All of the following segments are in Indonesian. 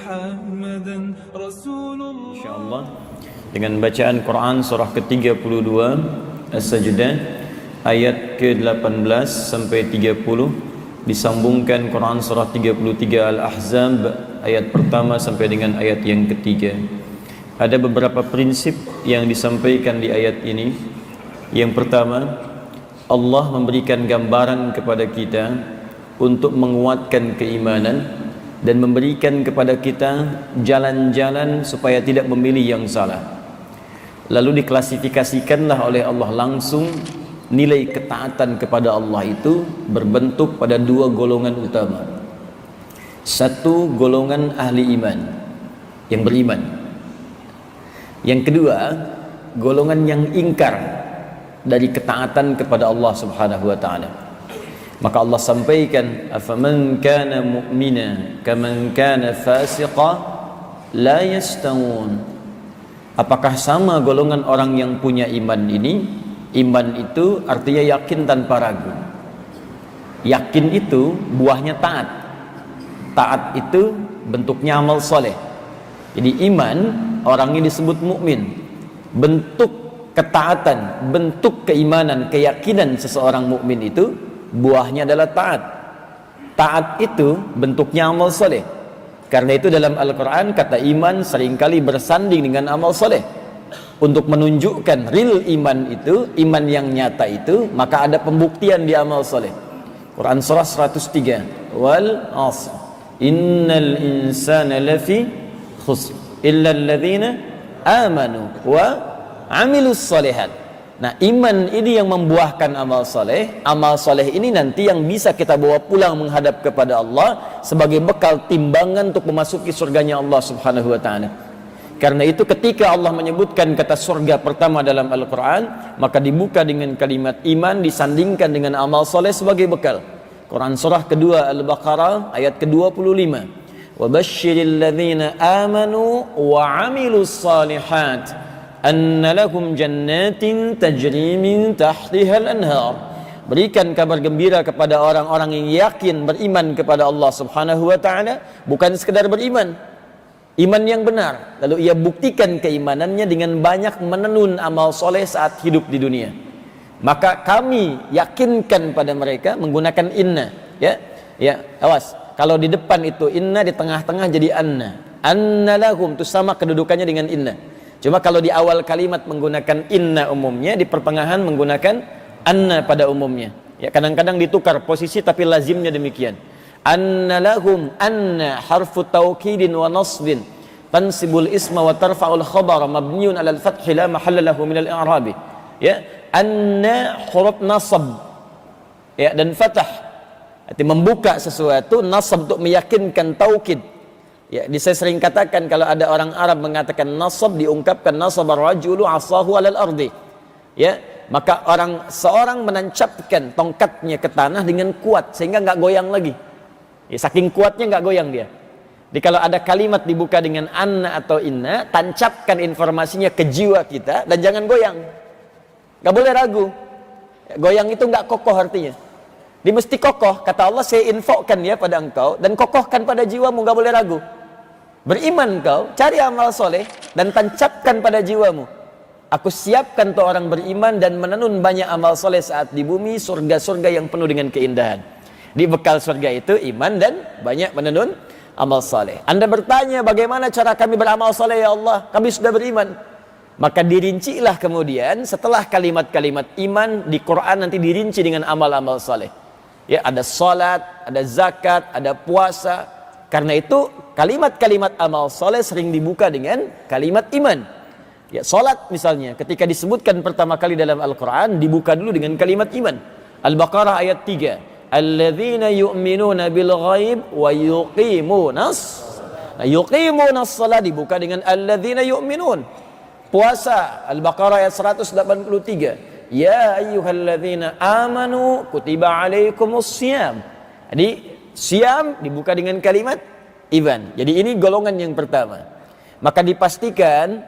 محمدا رسول الله. Insyaallah dengan bacaan Quran surah ke-32 As-Sajdah ayat ke-18 sampai 30, disambungkan Quran surah 33 Al-Ahzab ayat pertama sampai dengan ayat yang ketiga. Ada beberapa prinsip yang disampaikan di ayat ini. Yang pertama, Allah memberikan gambaran kepada kita untuk menguatkan keimanan dan memberikan kepada kita jalan-jalan supaya tidak memilih yang salah. Lalu diklasifikasikanlah oleh Allah langsung nilai ketaatan kepada Allah itu berbentuk pada dua golongan utama. Satu, golongan ahli iman yang beriman. Yang kedua, golongan yang ingkar dari ketaatan kepada Allah Subhanahu wa taala. Maka Allah sampaikan, afaman kana mu'mina kaman kana fasiqa la yastawun. Apakah sama golongan orang yang punya iman ini? Iman itu artinya yakin tanpa ragu. Yakin itu buahnya taat. Taat itu bentuknya amal soleh. Jadi iman orangnya disebut mukmin. Bentuk ketaatan, bentuk keimanan, keyakinan seseorang mukmin itu buahnya adalah taat. Taat itu bentuknya amal soleh. Karena itu dalam Al-Quran kata iman seringkali bersanding dengan amal soleh. Untuk menunjukkan real iman itu, iman yang nyata itu, maka ada pembuktian di amal soleh. Quran surah 103, wal asr innal insana lafi khusr illa alladhina amanu wa amilus solihat. Nah, iman ini yang membuahkan amal soleh. Amal soleh ini nanti yang bisa kita bawa pulang menghadap kepada Allah sebagai bekal timbangan untuk memasuki surganya Allah Subhanahu wa ta'ala. Karena itu ketika Allah menyebutkan kata surga pertama dalam Al-Quran, maka dibuka dengan kalimat iman disandingkan dengan amal soleh sebagai bekal. Quran surah kedua Al-Baqarah ayat ke-25, wabashshiril ladzina amanu wa amilus salihat anna lahum jannatin tajri min tahtihal anhar. Berikan kabar gembira kepada orang-orang yang yakin beriman kepada Allah Subhanahu wa taala, bukan sekedar beriman, iman yang benar, lalu ia buktikan keimanannya dengan banyak menenun amal soleh saat hidup di dunia. Maka kami yakinkan pada mereka menggunakan inna, ya, awas. Kalau di depan itu inna, di tengah-tengah jadi anna. Anna lahum itu sama kedudukannya dengan inna. Cuma kalau di awal kalimat menggunakan inna umumnya, di pertengahan menggunakan anna pada umumnya. Ya, kadang-kadang ditukar posisi tapi lazimnya demikian. Anna lahum, anna harfu taukidin wa nasbin tansibul isma wa tarfa'ul khabara mabniun alal fathi la mahalla lahu minal i'rabi. Ya, anna huruf nasab, ya, dan fathah arti membuka sesuatu, nasab untuk meyakinkan taukid. Ya, saya sering katakan kalau ada orang Arab mengatakan nasab, diungkapkan nasabar rajulu asahu alal ardi. Ya, maka seorang menancapkan tongkatnya ke tanah dengan kuat sehingga nggak goyang lagi. Ya, saking kuatnya nggak goyang dia. Jadi kalau ada kalimat dibuka dengan anna atau inna, tancapkan informasinya ke jiwa kita dan jangan goyang. Nggak boleh ragu. Goyang itu nggak kokoh artinya. Dia mesti kokoh. Kata Allah, saya infokan ya pada engkau dan kokohkan pada jiwamu, nggak boleh ragu. Beriman kau, cari amal soleh dan tancapkan pada jiwamu. Aku siapkan untuk orang beriman dan menenun banyak amal soleh saat di bumi, surga-surga yang penuh dengan keindahan. Di bekal surga itu iman dan banyak menenun amal soleh. Anda bertanya bagaimana cara kami beramal soleh ya Allah? Kami sudah beriman. Maka dirincilah kemudian setelah kalimat-kalimat iman di Quran nanti dirinci dengan amal-amal soleh. Ya, ada salat, ada zakat, ada puasa. Karena itu kalimat-kalimat amal soleh sering dibuka dengan kalimat iman. Ya, salat misalnya ketika disebutkan pertama kali dalam Al-Quran dibuka dulu dengan kalimat iman. Al-Baqarah ayat 3. Alladzina yu'minuna bil ghaib wa yuqimunas. Nah, yuqimunas salat dibuka dengan alladzina yu'minun. Puasa Al-Baqarah ayat 183. Ya ayyuhalladzina amanu kutiba alaikumus siyam. Jadi siam dibuka dengan kalimat iman. Jadi ini golongan yang pertama. Maka dipastikan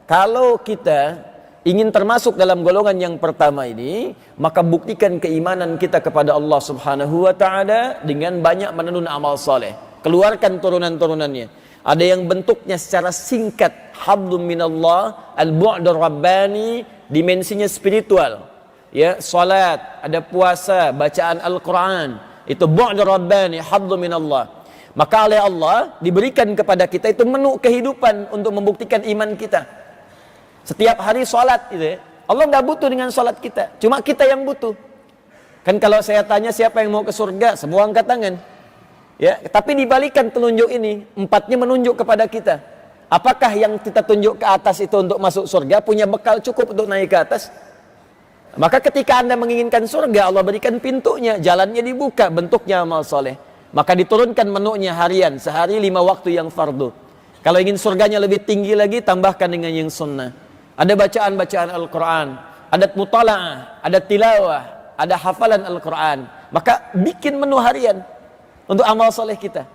kalau kita ingin termasuk dalam golongan yang pertama ini, maka buktikan keimanan kita kepada Allah Subhanahu wa taala dengan banyak menenun amal soleh. Keluarkan turunan-turunannya. Ada yang bentuknya secara singkat, hablum minallah, al-bu'dur rabbani, dimensinya spiritual. Ya, salat, ada puasa, bacaan Al-Qur'an, itu bu'dur rabbani, hablum minallah. Maka oleh Allah diberikan kepada kita itu menu kehidupan untuk membuktikan iman kita. Setiap hari salat gitu ya. Allah nggak butuh dengan salat kita, cuma kita yang butuh. Kan kalau saya tanya siapa yang mau ke surga, semua angkat tangan. Ya, tapi dibalikan telunjuk ini, empatnya menunjuk kepada kita. Apakah yang kita tunjuk ke atas itu untuk masuk surga, punya bekal cukup untuk naik ke atas? Maka ketika Anda menginginkan surga, Allah berikan pintunya, jalannya dibuka, bentuknya amal soleh. Maka diturunkan menunya harian, sehari 5 waktu yang fardu. Kalau ingin surganya lebih tinggi lagi, tambahkan dengan yang sunnah. Ada bacaan-bacaan Al-Quran, ada mutala'ah, ada tilawah, ada hafalan Al-Quran. Maka bikin menu harian untuk amal soleh kita.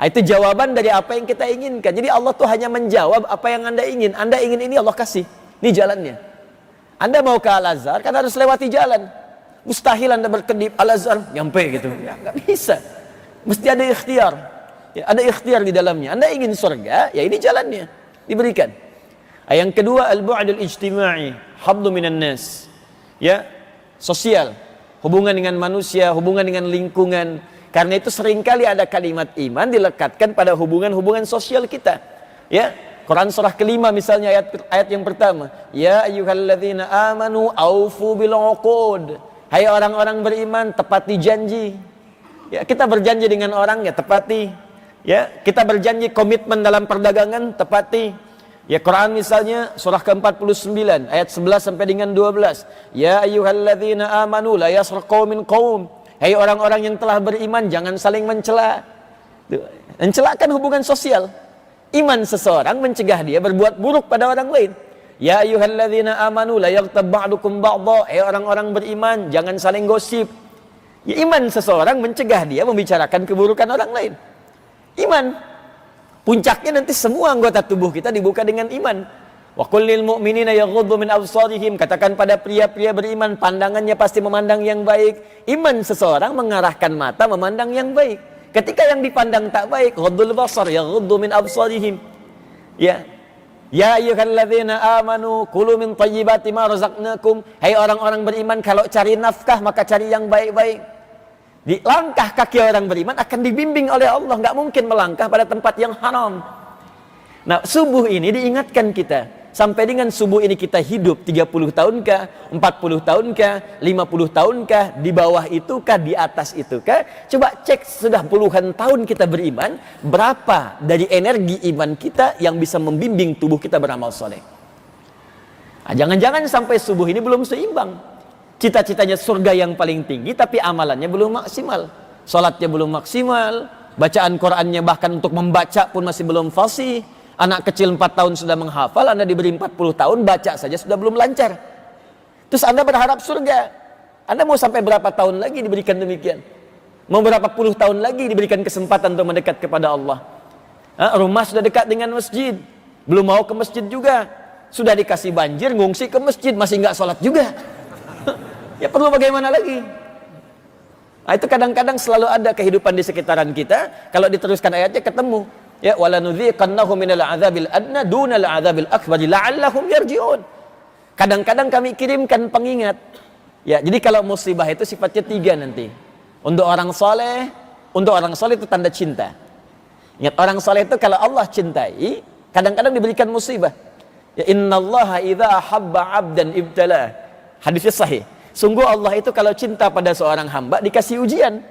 Nah, itu jawaban dari apa yang kita inginkan. Jadi Allah tuh hanya menjawab apa yang Anda ingin. Anda ingin ini, Allah kasih. Ini jalannya. Anda mau ke Al-Azhar, kan harus lewati jalan. Mustahil Anda berkedip Al-Azhar, nyampe gitu. Ya, nggak bisa. Mesti ada ikhtiar. Ya, ada ikhtiar di dalamnya. Anda ingin surga, ya ini jalannya. Diberikan. Nah, yang kedua, al-bu'dul ijtima'i, hablu minan nas. Ya, sosial. Hubungan dengan manusia, hubungan dengan lingkungan. Karena itu seringkali ada kalimat iman dilekatkan pada hubungan-hubungan sosial kita. Ya, Quran surah kelima misalnya ayat yang pertama. Ya ayyuhalladzina amanu aufu bil uqud. Hai orang-orang beriman, tepati janji. Ya, kita berjanji dengan orang, ya tepati. Ya, kita berjanji komitmen dalam perdagangan, tepati. Ya, Quran misalnya surah ke-49 ayat 11 sampai dengan 12. Ya ayyuhalladzina amanu la yasraq qaumin qaum. Hai orang-orang yang telah beriman, jangan saling mencela. Mencelakan hubungan sosial. Iman seseorang mencegah dia berbuat buruk pada orang lain. Ya ayyuhalladzina amanu la yaghtab ba'dukum ba'dha. Hai orang-orang beriman, jangan saling gosip. Ya, iman seseorang mencegah dia membicarakan keburukan orang lain. Iman. Puncaknya nanti semua anggota tubuh kita dibuka dengan iman. Wa qul lil mu'minina yaghuddu min absarihim. Katakan pada pria-pria beriman, pandangannya pasti memandang yang baik. Iman seseorang mengarahkan mata memandang yang baik. Ketika yang dipandang tak baik, ghaddul basar yaghuddu min absarihim. Ya. Ya ayyuhalladzina amanu kulu min thayyibati ma razaqnakum. Hai orang-orang beriman, kalau cari nafkah maka cari yang baik-baik. Di langkah kaki orang beriman akan dibimbing oleh Allah, enggak mungkin melangkah pada tempat yang haram. Nah, subuh ini diingatkan kita. Sampai dengan subuh ini kita hidup 30 tahunkah, 40 tahunkah, 50 tahunkah, di bawah itukah, di atas itukah? Coba cek sudah puluhan tahun kita beriman, berapa dari energi iman kita yang bisa membimbing tubuh kita beramal soleh? Nah, jangan-jangan sampai subuh ini belum seimbang. Cita-citanya surga yang paling tinggi, tapi amalannya belum maksimal. Salatnya belum maksimal, bacaan Qur'annya bahkan untuk membaca pun masih belum fasih. Anak kecil 4 tahun sudah menghafal, Anda diberi 40 tahun, baca saja sudah belum lancar. Terus Anda berharap surga. Anda mau sampai berapa tahun lagi diberikan demikian? Mau berapa puluh tahun lagi diberikan kesempatan untuk mendekat kepada Allah? Rumah sudah dekat dengan masjid, belum mau ke masjid juga. Sudah dikasih banjir, ngungsi ke masjid, masih nggak sholat juga. Ya perlu bagaimana lagi? Nah, itu kadang-kadang selalu ada kehidupan di sekitaran kita. Kalau diteruskan ayatnya ketemu. Ya walanudhiqannahum minal adzabil adna dunal adzabil akbar la'allahum yarji'un. Kadang-kadang kami kirimkan pengingat. Ya, jadi kalau musibah itu sifatnya 3 nanti. Untuk orang soleh itu tanda cinta. Ingat, orang soleh itu kalau Allah cintai, kadang-kadang diberikan musibah. Ya innallaha idza habba 'abdan ibtala. Hadisnya sahih. Sungguh Allah itu kalau cinta pada seorang hamba dikasih ujian.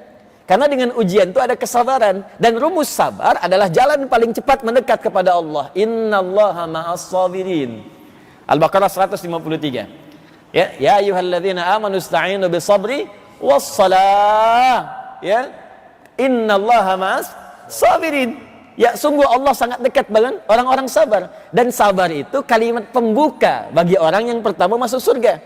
Karena dengan ujian itu ada kesabaran. Dan rumus sabar adalah jalan paling cepat mendekat kepada Allah. Innallaha ma'as sabirin. Al-Baqarah 153. Ya ayyuhalladzina amanu ista'inu bisabri wassalah. Ya. Innallaha ma'as sabirin. Ya, sungguh Allah sangat dekat dengan orang-orang sabar. Dan sabar itu kalimat pembuka bagi orang yang pertama masuk surga.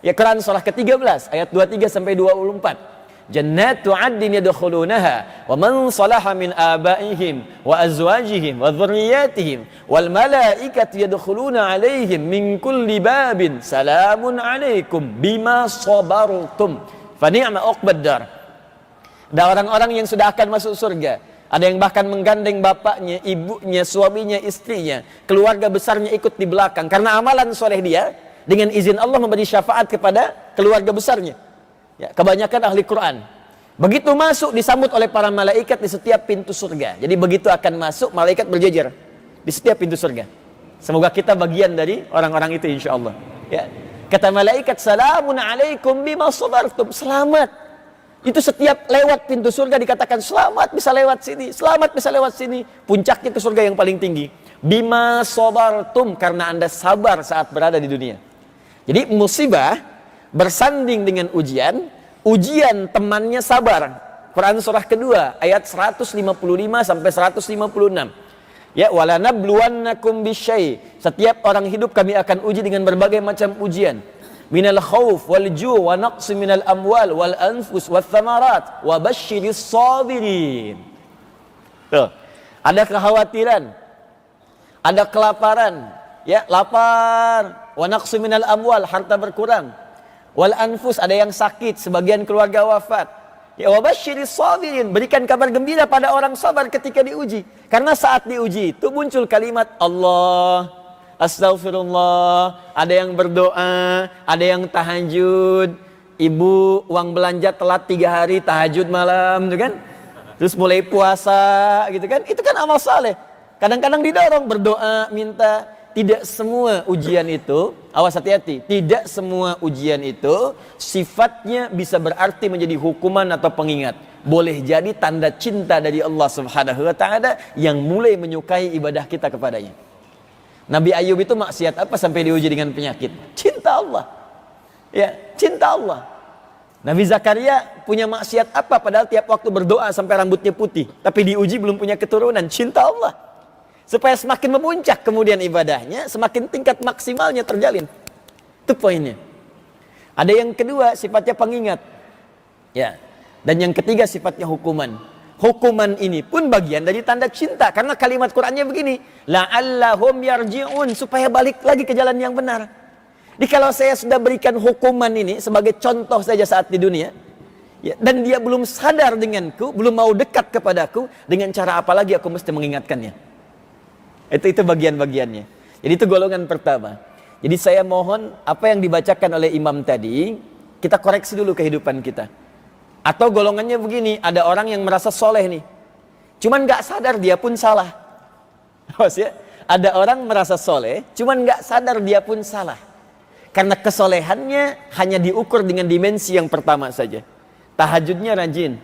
Ya, Quran surah ke-13 ayat 23 sampai 24. Jannatu 'adnin yadkhulunaha wa man salaha min abaihim wa azwajihim wa dhurriyyatihim wal malaikatu yadkhuluna 'alaihim min kulli babin salamun 'alaikum bima sabartum fa ni'ma uqbad dar. Dan orang-orang yang sudah akan masuk surga Ada yang bahkan menggandeng bapaknya, ibunya, suaminya, istrinya, keluarga besarnya ikut di belakang. Karena amalan soleh dia, dengan izin Allah memberi syafaat kepada keluarga besarnya. Ya, kebanyakan ahli Quran. Begitu masuk disambut oleh para malaikat di setiap pintu surga. Jadi begitu akan masuk, malaikat berjejer di setiap pintu surga. Semoga kita bagian dari orang-orang itu insya Allah. Ya. Kata malaikat, salamun alaikum bima sabartum. Selamat. Itu setiap lewat pintu surga dikatakan selamat bisa lewat sini, selamat bisa lewat sini. Puncaknya ke surga yang paling tinggi. Bima sabartum, karena Anda sabar saat berada di dunia. Jadi musibah bersanding dengan ujian, ujian temannya sabar. Quran surah kedua ayat 155 sampai 156. Ya, wala nabluwannakum bisyai. Setiap orang hidup kami akan uji dengan berbagai macam ujian. Minal khauf wal ju' wa naqsi minal amwal wal anfus wath thamarat wa basyiris sabirin. Tuh. Ada kekhawatiran, ada kelaparan, ya, lapar, wa naqsi minal amwal, harta berkurang, wal anfus, ada yang sakit, sebagian keluarga wafat. Ya, wa basyiris sabirin, berikan kabar gembira pada orang sabar ketika diuji. Karena saat diuji itu muncul kalimat Allah, astagfirullah, ada yang berdoa, ada yang tahajud. Ibu uang belanja telat 3 hari, tahajud malam, gitu kan? Terus mulai puasa, gitu kan? Itu kan amal saleh. Kadang-kadang didorong berdoa, minta. Tidak semua ujian itu, awas hati-hati, tidak semua ujian itu sifatnya bisa berarti menjadi hukuman atau pengingat. Boleh jadi tanda cinta dari Allah Subhanahu wa taala yang mulai menyukai ibadah kita kepadanya. Nabi Ayub itu maksiat apa sampai diuji dengan penyakit? Cinta Allah. Ya, cinta Allah. Nabi Zakaria punya maksiat apa padahal tiap waktu berdoa sampai rambutnya putih, tapi diuji belum punya keturunan? Cinta Allah. Supaya semakin memuncak kemudian ibadahnya, semakin tingkat maksimalnya terjalin. Itu poinnya. Ada yang kedua sifatnya pengingat. Ya. Dan yang ketiga sifatnya hukuman. Hukuman ini pun bagian dari tanda cinta. Karena kalimat Qur'annya begini, la'allahum yarji'un, supaya balik lagi ke jalan yang benar. Jadi kalau saya sudah berikan hukuman ini sebagai contoh saja saat di dunia, ya, dan dia belum sadar denganku, belum mau dekat kepadaku, dengan cara apa lagi aku mesti mengingatkannya? Itu bagian-bagiannya. Jadi itu golongan pertama. Jadi saya mohon apa yang dibacakan oleh imam tadi, kita koreksi dulu kehidupan kita. Atau golongannya begini, ada orang yang merasa soleh nih, cuman gak sadar dia pun salah. Maksudnya, ada orang merasa soleh, cuman gak sadar dia pun salah. Karena kesolehannya hanya diukur dengan dimensi yang pertama saja. Tahajudnya rajin,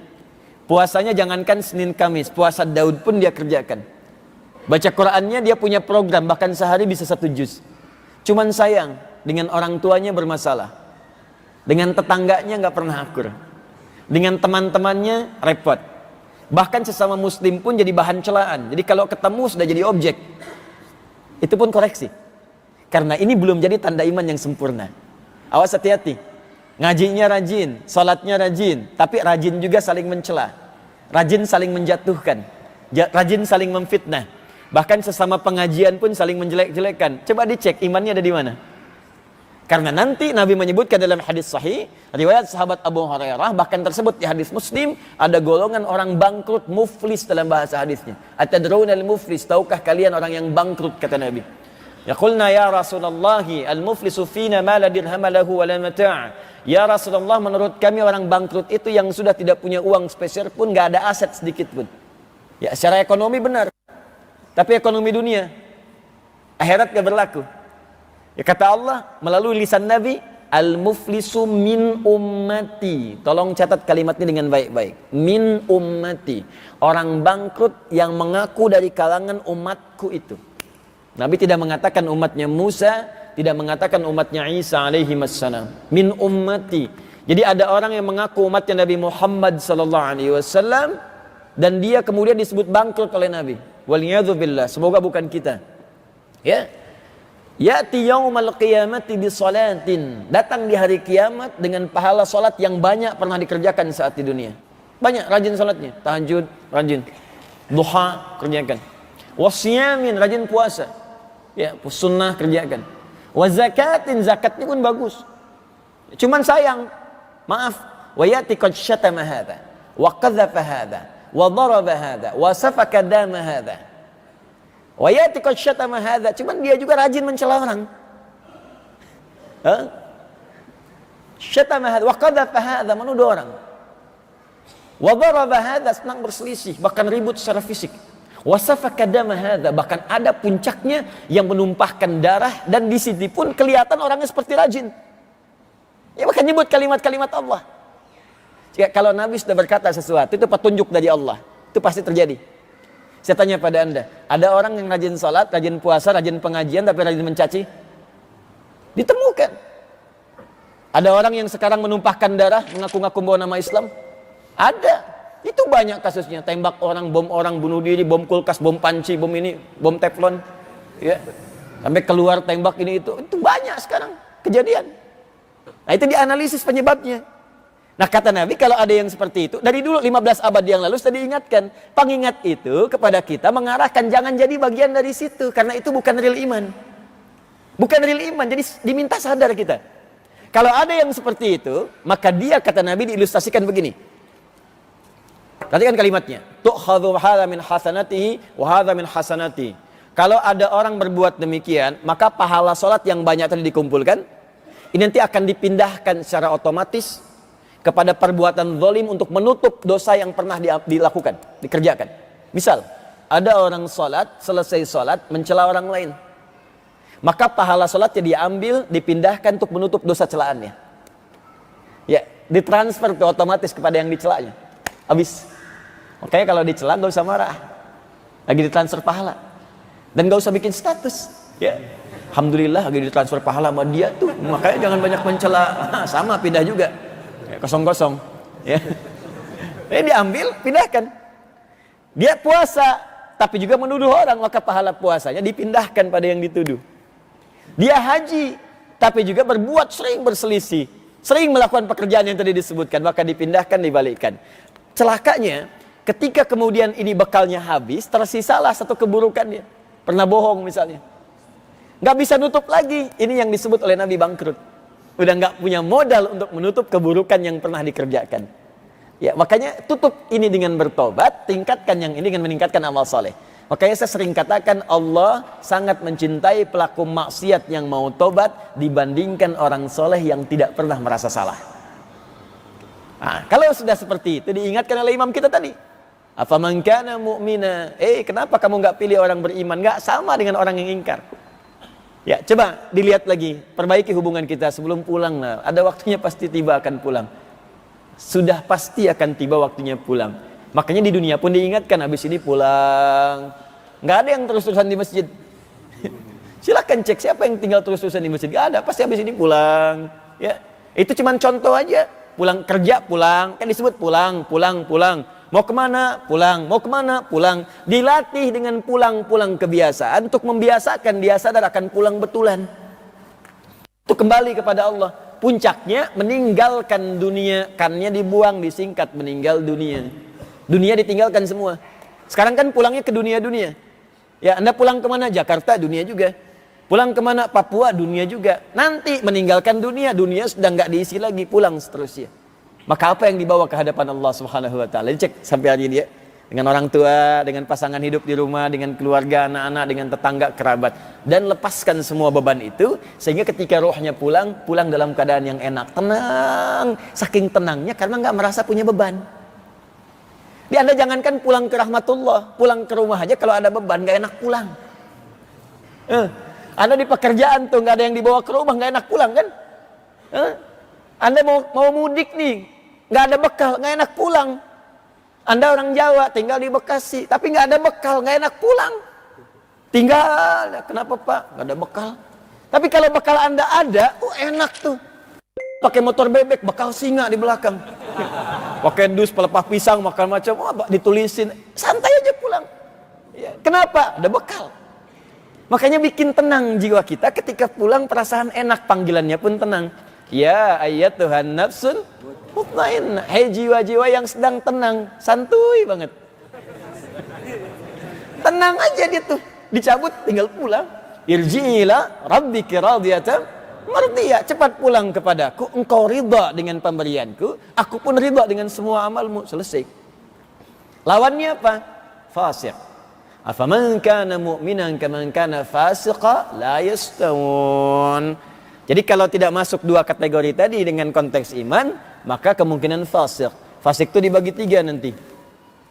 puasanya jangankan Senin Kamis, puasa Daud pun dia kerjakan. Baca Qur'annya dia punya program, bahkan sehari bisa 1 juz. Cuman sayang, dengan orang tuanya bermasalah, dengan tetangganya gak pernah akur, dengan teman-temannya repot. Bahkan sesama muslim pun jadi bahan celaan. Jadi kalau ketemu sudah jadi objek. Itu pun koreksi. Karena ini belum jadi tanda iman yang sempurna. Awas hati-hati. Ngajinya rajin, salatnya rajin, tapi rajin juga saling mencela. Rajin saling menjatuhkan. Rajin saling memfitnah. Bahkan sesama pengajian pun saling menjelek-jelekan. Coba dicek imannya ada di mana. Karena nanti Nabi menyebutkan dalam hadis sahih, riwayat sahabat Abu Hurairah, bahkan tersebut di hadis Muslim, ada golongan orang bangkrut, muflis dalam bahasa hadisnya. Atadruna al-muflis, tahukah kalian orang yang bangkrut, kata Nabi. Yaqulna ya Rasulullah, al-muflisu fina ma la dirham lahu wa la mata'. Ya Rasulullah, menurut kami orang bangkrut itu yang sudah tidak punya uang spesial pun, gak ada aset sedikit pun. Ya, secara ekonomi benar. Tapi ekonomi dunia, akhirat gak berlaku. Ya, kata Allah melalui lisan Nabi, al-muflisu min ummati. Tolong catat kalimat ini dengan baik-baik. Min ummati. Orang bangkrut yang mengaku dari kalangan umatku itu. Nabi tidak mengatakan umatnya Musa, tidak mengatakan umatnya Isa alaihi wassalam. Min ummati. Jadi ada orang yang mengaku umatnya Nabi Muhammad sallallahu alaihi wasallam, dan dia kemudian disebut bangkrut oleh Nabi. Waliyadzubillah, semoga bukan kita. Ya. Ya'ti yaumal qiyamati bisalatin. Datang di hari kiamat dengan pahala salat yang banyak pernah dikerjakan saat di dunia. Banyak rajin salatnya, tahajud rajin. Duha kerjakan. Wasyamin rajin puasa. Ya, sunnah kerjakan. Wa zakatin, zakatnya pun bagus. Cuman sayang, maaf, wa ya'ti qad syatama hadza wa qadzafa hadza wa daraba hadza, wa safaka dama hadza. Wa yati qad syatama hadza. Cuman dia juga rajin mencela orang. Syatama hadza wa qadhafa hadza, menuduh orang. Wa daraba hadza, senang berselisih, bahkan ribut secara fisik. Wa safaka dama hadza, bahkan ada puncaknya yang menumpahkan darah, dan di sini pun kelihatan orangnya seperti rajin. Ya bahkan nyebut kalimat-kalimat Allah. Jika kalau Nabi sudah berkata sesuatu, itu petunjuk dari Allah. Itu pasti terjadi. Saya tanya pada Anda, ada orang yang rajin salat, rajin puasa, rajin pengajian, tapi rajin mencaci? Ditemukan. Ada orang yang sekarang menumpahkan darah, mengaku-ngaku bawa nama Islam? Ada. Itu banyak kasusnya. Tembak orang, bom orang, bunuh diri, bom kulkas, bom panci, bom ini, bom teflon. Ya. Sampai keluar tembak ini itu. Itu banyak sekarang kejadian. Nah itu dianalisis penyebabnya. Nah kata Nabi, kalau ada yang seperti itu, dari dulu 15 abad yang lalu sudah diingatkan. Pengingat itu kepada kita mengarahkan jangan jadi bagian dari situ, karena itu bukan real iman. Bukan real iman, jadi diminta sadar kita. Kalau ada yang seperti itu, maka dia, kata Nabi, diilustrasikan begini. Perhatikan kalimatnya. Tu'khadhu hadza min hasanatihi wa hadza min hasanati. Kalau ada orang berbuat demikian, maka pahala salat yang banyak tadi dikumpulkan, ini nanti akan dipindahkan secara otomatis kepada perbuatan zalim untuk menutup dosa yang pernah dilakukan, dikerjakan. Misal, ada orang salat, selesai salat mencela orang lain. Maka pahala salatnya diambil, dipindahkan untuk menutup dosa celaannya. Ya, ditransfer ke otomatis kepada yang dicelanya. Habis. Makanya kalau dicela gak usah marah. Lagi ditransfer pahala. Dan gak usah bikin status. Ya. Alhamdulillah lagi ditransfer pahala sama dia tuh. Makanya jangan banyak mencela. Sama pindah juga. Ya, kosong-kosong. Ya. Ini diambil, pindahkan. Dia puasa, tapi juga menuduh orang, maka pahala puasanya dipindahkan pada yang dituduh. Dia haji, tapi juga berbuat sering berselisih, sering melakukan pekerjaan yang tadi disebutkan, maka dipindahkan, dibalikkan. Celakanya, ketika kemudian ini bekalnya habis, tersisalah satu keburukannya. Pernah bohong misalnya. Nggak bisa nutup lagi. Ini yang disebut oleh Nabi bangkrut. Udah nggak punya modal untuk menutup keburukan yang pernah dikerjakan. Ya, makanya tutup ini dengan bertobat, tingkatkan yang ini dengan meningkatkan amal soleh. Makanya saya sering katakan Allah sangat mencintai pelaku maksiat yang mau tobat dibandingkan orang soleh yang tidak pernah merasa salah. Nah, kalau sudah seperti itu diingatkan oleh imam kita tadi. Afaman kana mu'mina, kenapa kamu nggak pilih orang beriman? Nggak sama dengan orang yang ingkar. Ya, coba dilihat lagi, perbaiki hubungan kita sebelum pulang. Nah, ada waktunya pasti tiba akan pulang. Sudah pasti akan tiba waktunya pulang. Makanya di dunia pun diingatkan, habis ini pulang. Nggak ada yang terus-terusan di masjid. Silakan cek siapa yang tinggal terus-terusan di masjid. Nggak ada, pasti habis ini pulang. Ya, itu cuma contoh aja. Pulang kerja, pulang. Kan disebut pulang, pulang, pulang. Mau kemana? Pulang. Mau kemana? Pulang. Dilatih dengan pulang-pulang kebiasaan untuk membiasakan dia sadar akan pulang betulan. Itu kembali kepada Allah. Puncaknya meninggalkan dunia, kannya dibuang, disingkat meninggal dunia. Dunia ditinggalkan semua. Sekarang kan pulangnya ke dunia-dunia. Ya, Anda pulang kemana? Jakarta, dunia juga. Pulang kemana? Papua, dunia juga. Nanti meninggalkan dunia, dunia sudah nggak diisi lagi, pulang seterusnya. Maka apa yang dibawa ke hadapan Allah Subhanahu wa taala? Cek sampai hari ini ya. Dengan orang tua, dengan pasangan hidup di rumah, dengan keluarga, anak-anak, dengan tetangga, kerabat. Dan lepaskan semua beban itu sehingga ketika rohnya pulang, pulang dalam keadaan yang enak, tenang. Saking tenangnya karena nggak merasa punya beban. Di Anda jangankan pulang ke rahmatullah, pulang ke rumah aja kalau ada beban nggak enak pulang. Anda di pekerjaan tuh nggak ada yang dibawa ke rumah nggak enak pulang kan? Anda mau mudik nih, nggak ada bekal, nggak enak pulang. Anda orang Jawa, tinggal di Bekasi, tapi nggak ada bekal, nggak enak pulang. Tinggal, kenapa Pak? Nggak ada bekal. Tapi kalau bekal Anda ada, enak tuh. Pakai motor bebek, bekal singa di belakang. Pakai dus, pelepah pisang, makan macam, ditulisin, santai aja pulang. Ya, kenapa? Ada bekal. Makanya bikin tenang jiwa kita ketika pulang, perasaan enak, panggilannya pun tenang. Ya ayyatuhan nafsul mutmainnah, hai jiwa-jiwa yang sedang tenang, santuy banget. Tenang aja dia tuh, dicabut tinggal pulang. Irji'ila rabbiki radiyatan mardiyah, cepat pulang kepadaku, engkau ridha dengan pemberianku, aku pun ridha dengan semua amalmu, selesai. Lawannya apa? Fasik. Afaman kana mu'minan kaman kana fasiqa la yastawun. Jadi kalau tidak masuk dua kategori tadi dengan konteks iman, maka kemungkinan fasik. Fasik itu dibagi tiga nanti.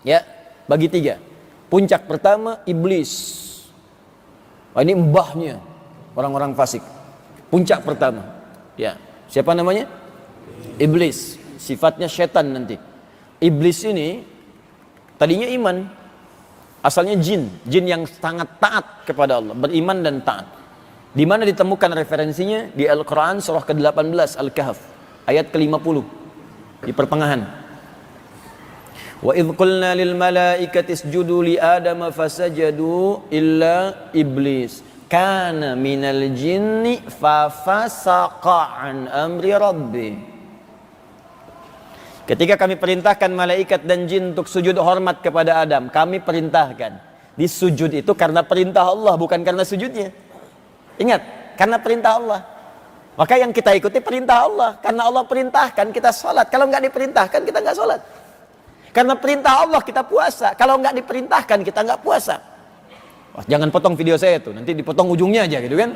Ya, bagi tiga. Puncak pertama iblis. Wah, ini mbahnya orang-orang fasik. Puncak pertama. Ya, siapa namanya? Iblis. Sifatnya setan nanti. Iblis ini tadinya iman. Asalnya jin yang sangat taat kepada Allah, beriman dan taat. Di mana ditemukan referensinya? Di Al-Quran surah ke-18 Al-Kahf ayat ke-50 di pertengahan. Wa idh qulna lil malaikati isjudu li adama fasajadu illa iblis kana minal jinni fa fasaqa an amri rabbi. Ketika kami perintahkan malaikat dan jin untuk sujud hormat kepada Adam, kami perintahkan. Disujud itu karena perintah Allah, bukan karena sujudnya. Ingat, karena perintah Allah. Maka yang kita ikuti perintah Allah. Karena Allah perintahkan kita sholat. Kalau nggak diperintahkan kita nggak sholat. Karena perintah Allah kita puasa. Kalau nggak diperintahkan kita nggak puasa. Wah, jangan potong video saya tuh, nanti dipotong ujungnya aja gitu kan.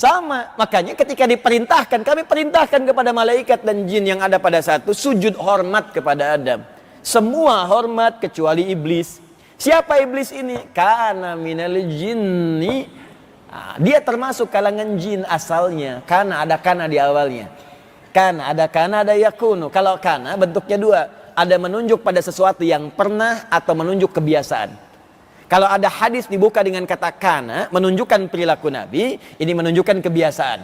Sama, makanya ketika diperintahkan, kami perintahkan kepada malaikat dan jin yang ada pada saat itu sujud hormat kepada Adam. Semua hormat kecuali iblis. Siapa iblis ini? Kana minal jinni. Nah, dia termasuk kalangan jin asalnya. Kana ada kana di awalnya. Kana ada yakunu. Kalau kana bentuknya dua. Ada menunjuk pada sesuatu yang pernah atau menunjuk kebiasaan. Kalau ada hadis dibuka dengan kata kana, menunjukkan perilaku Nabi, ini menunjukkan kebiasaan.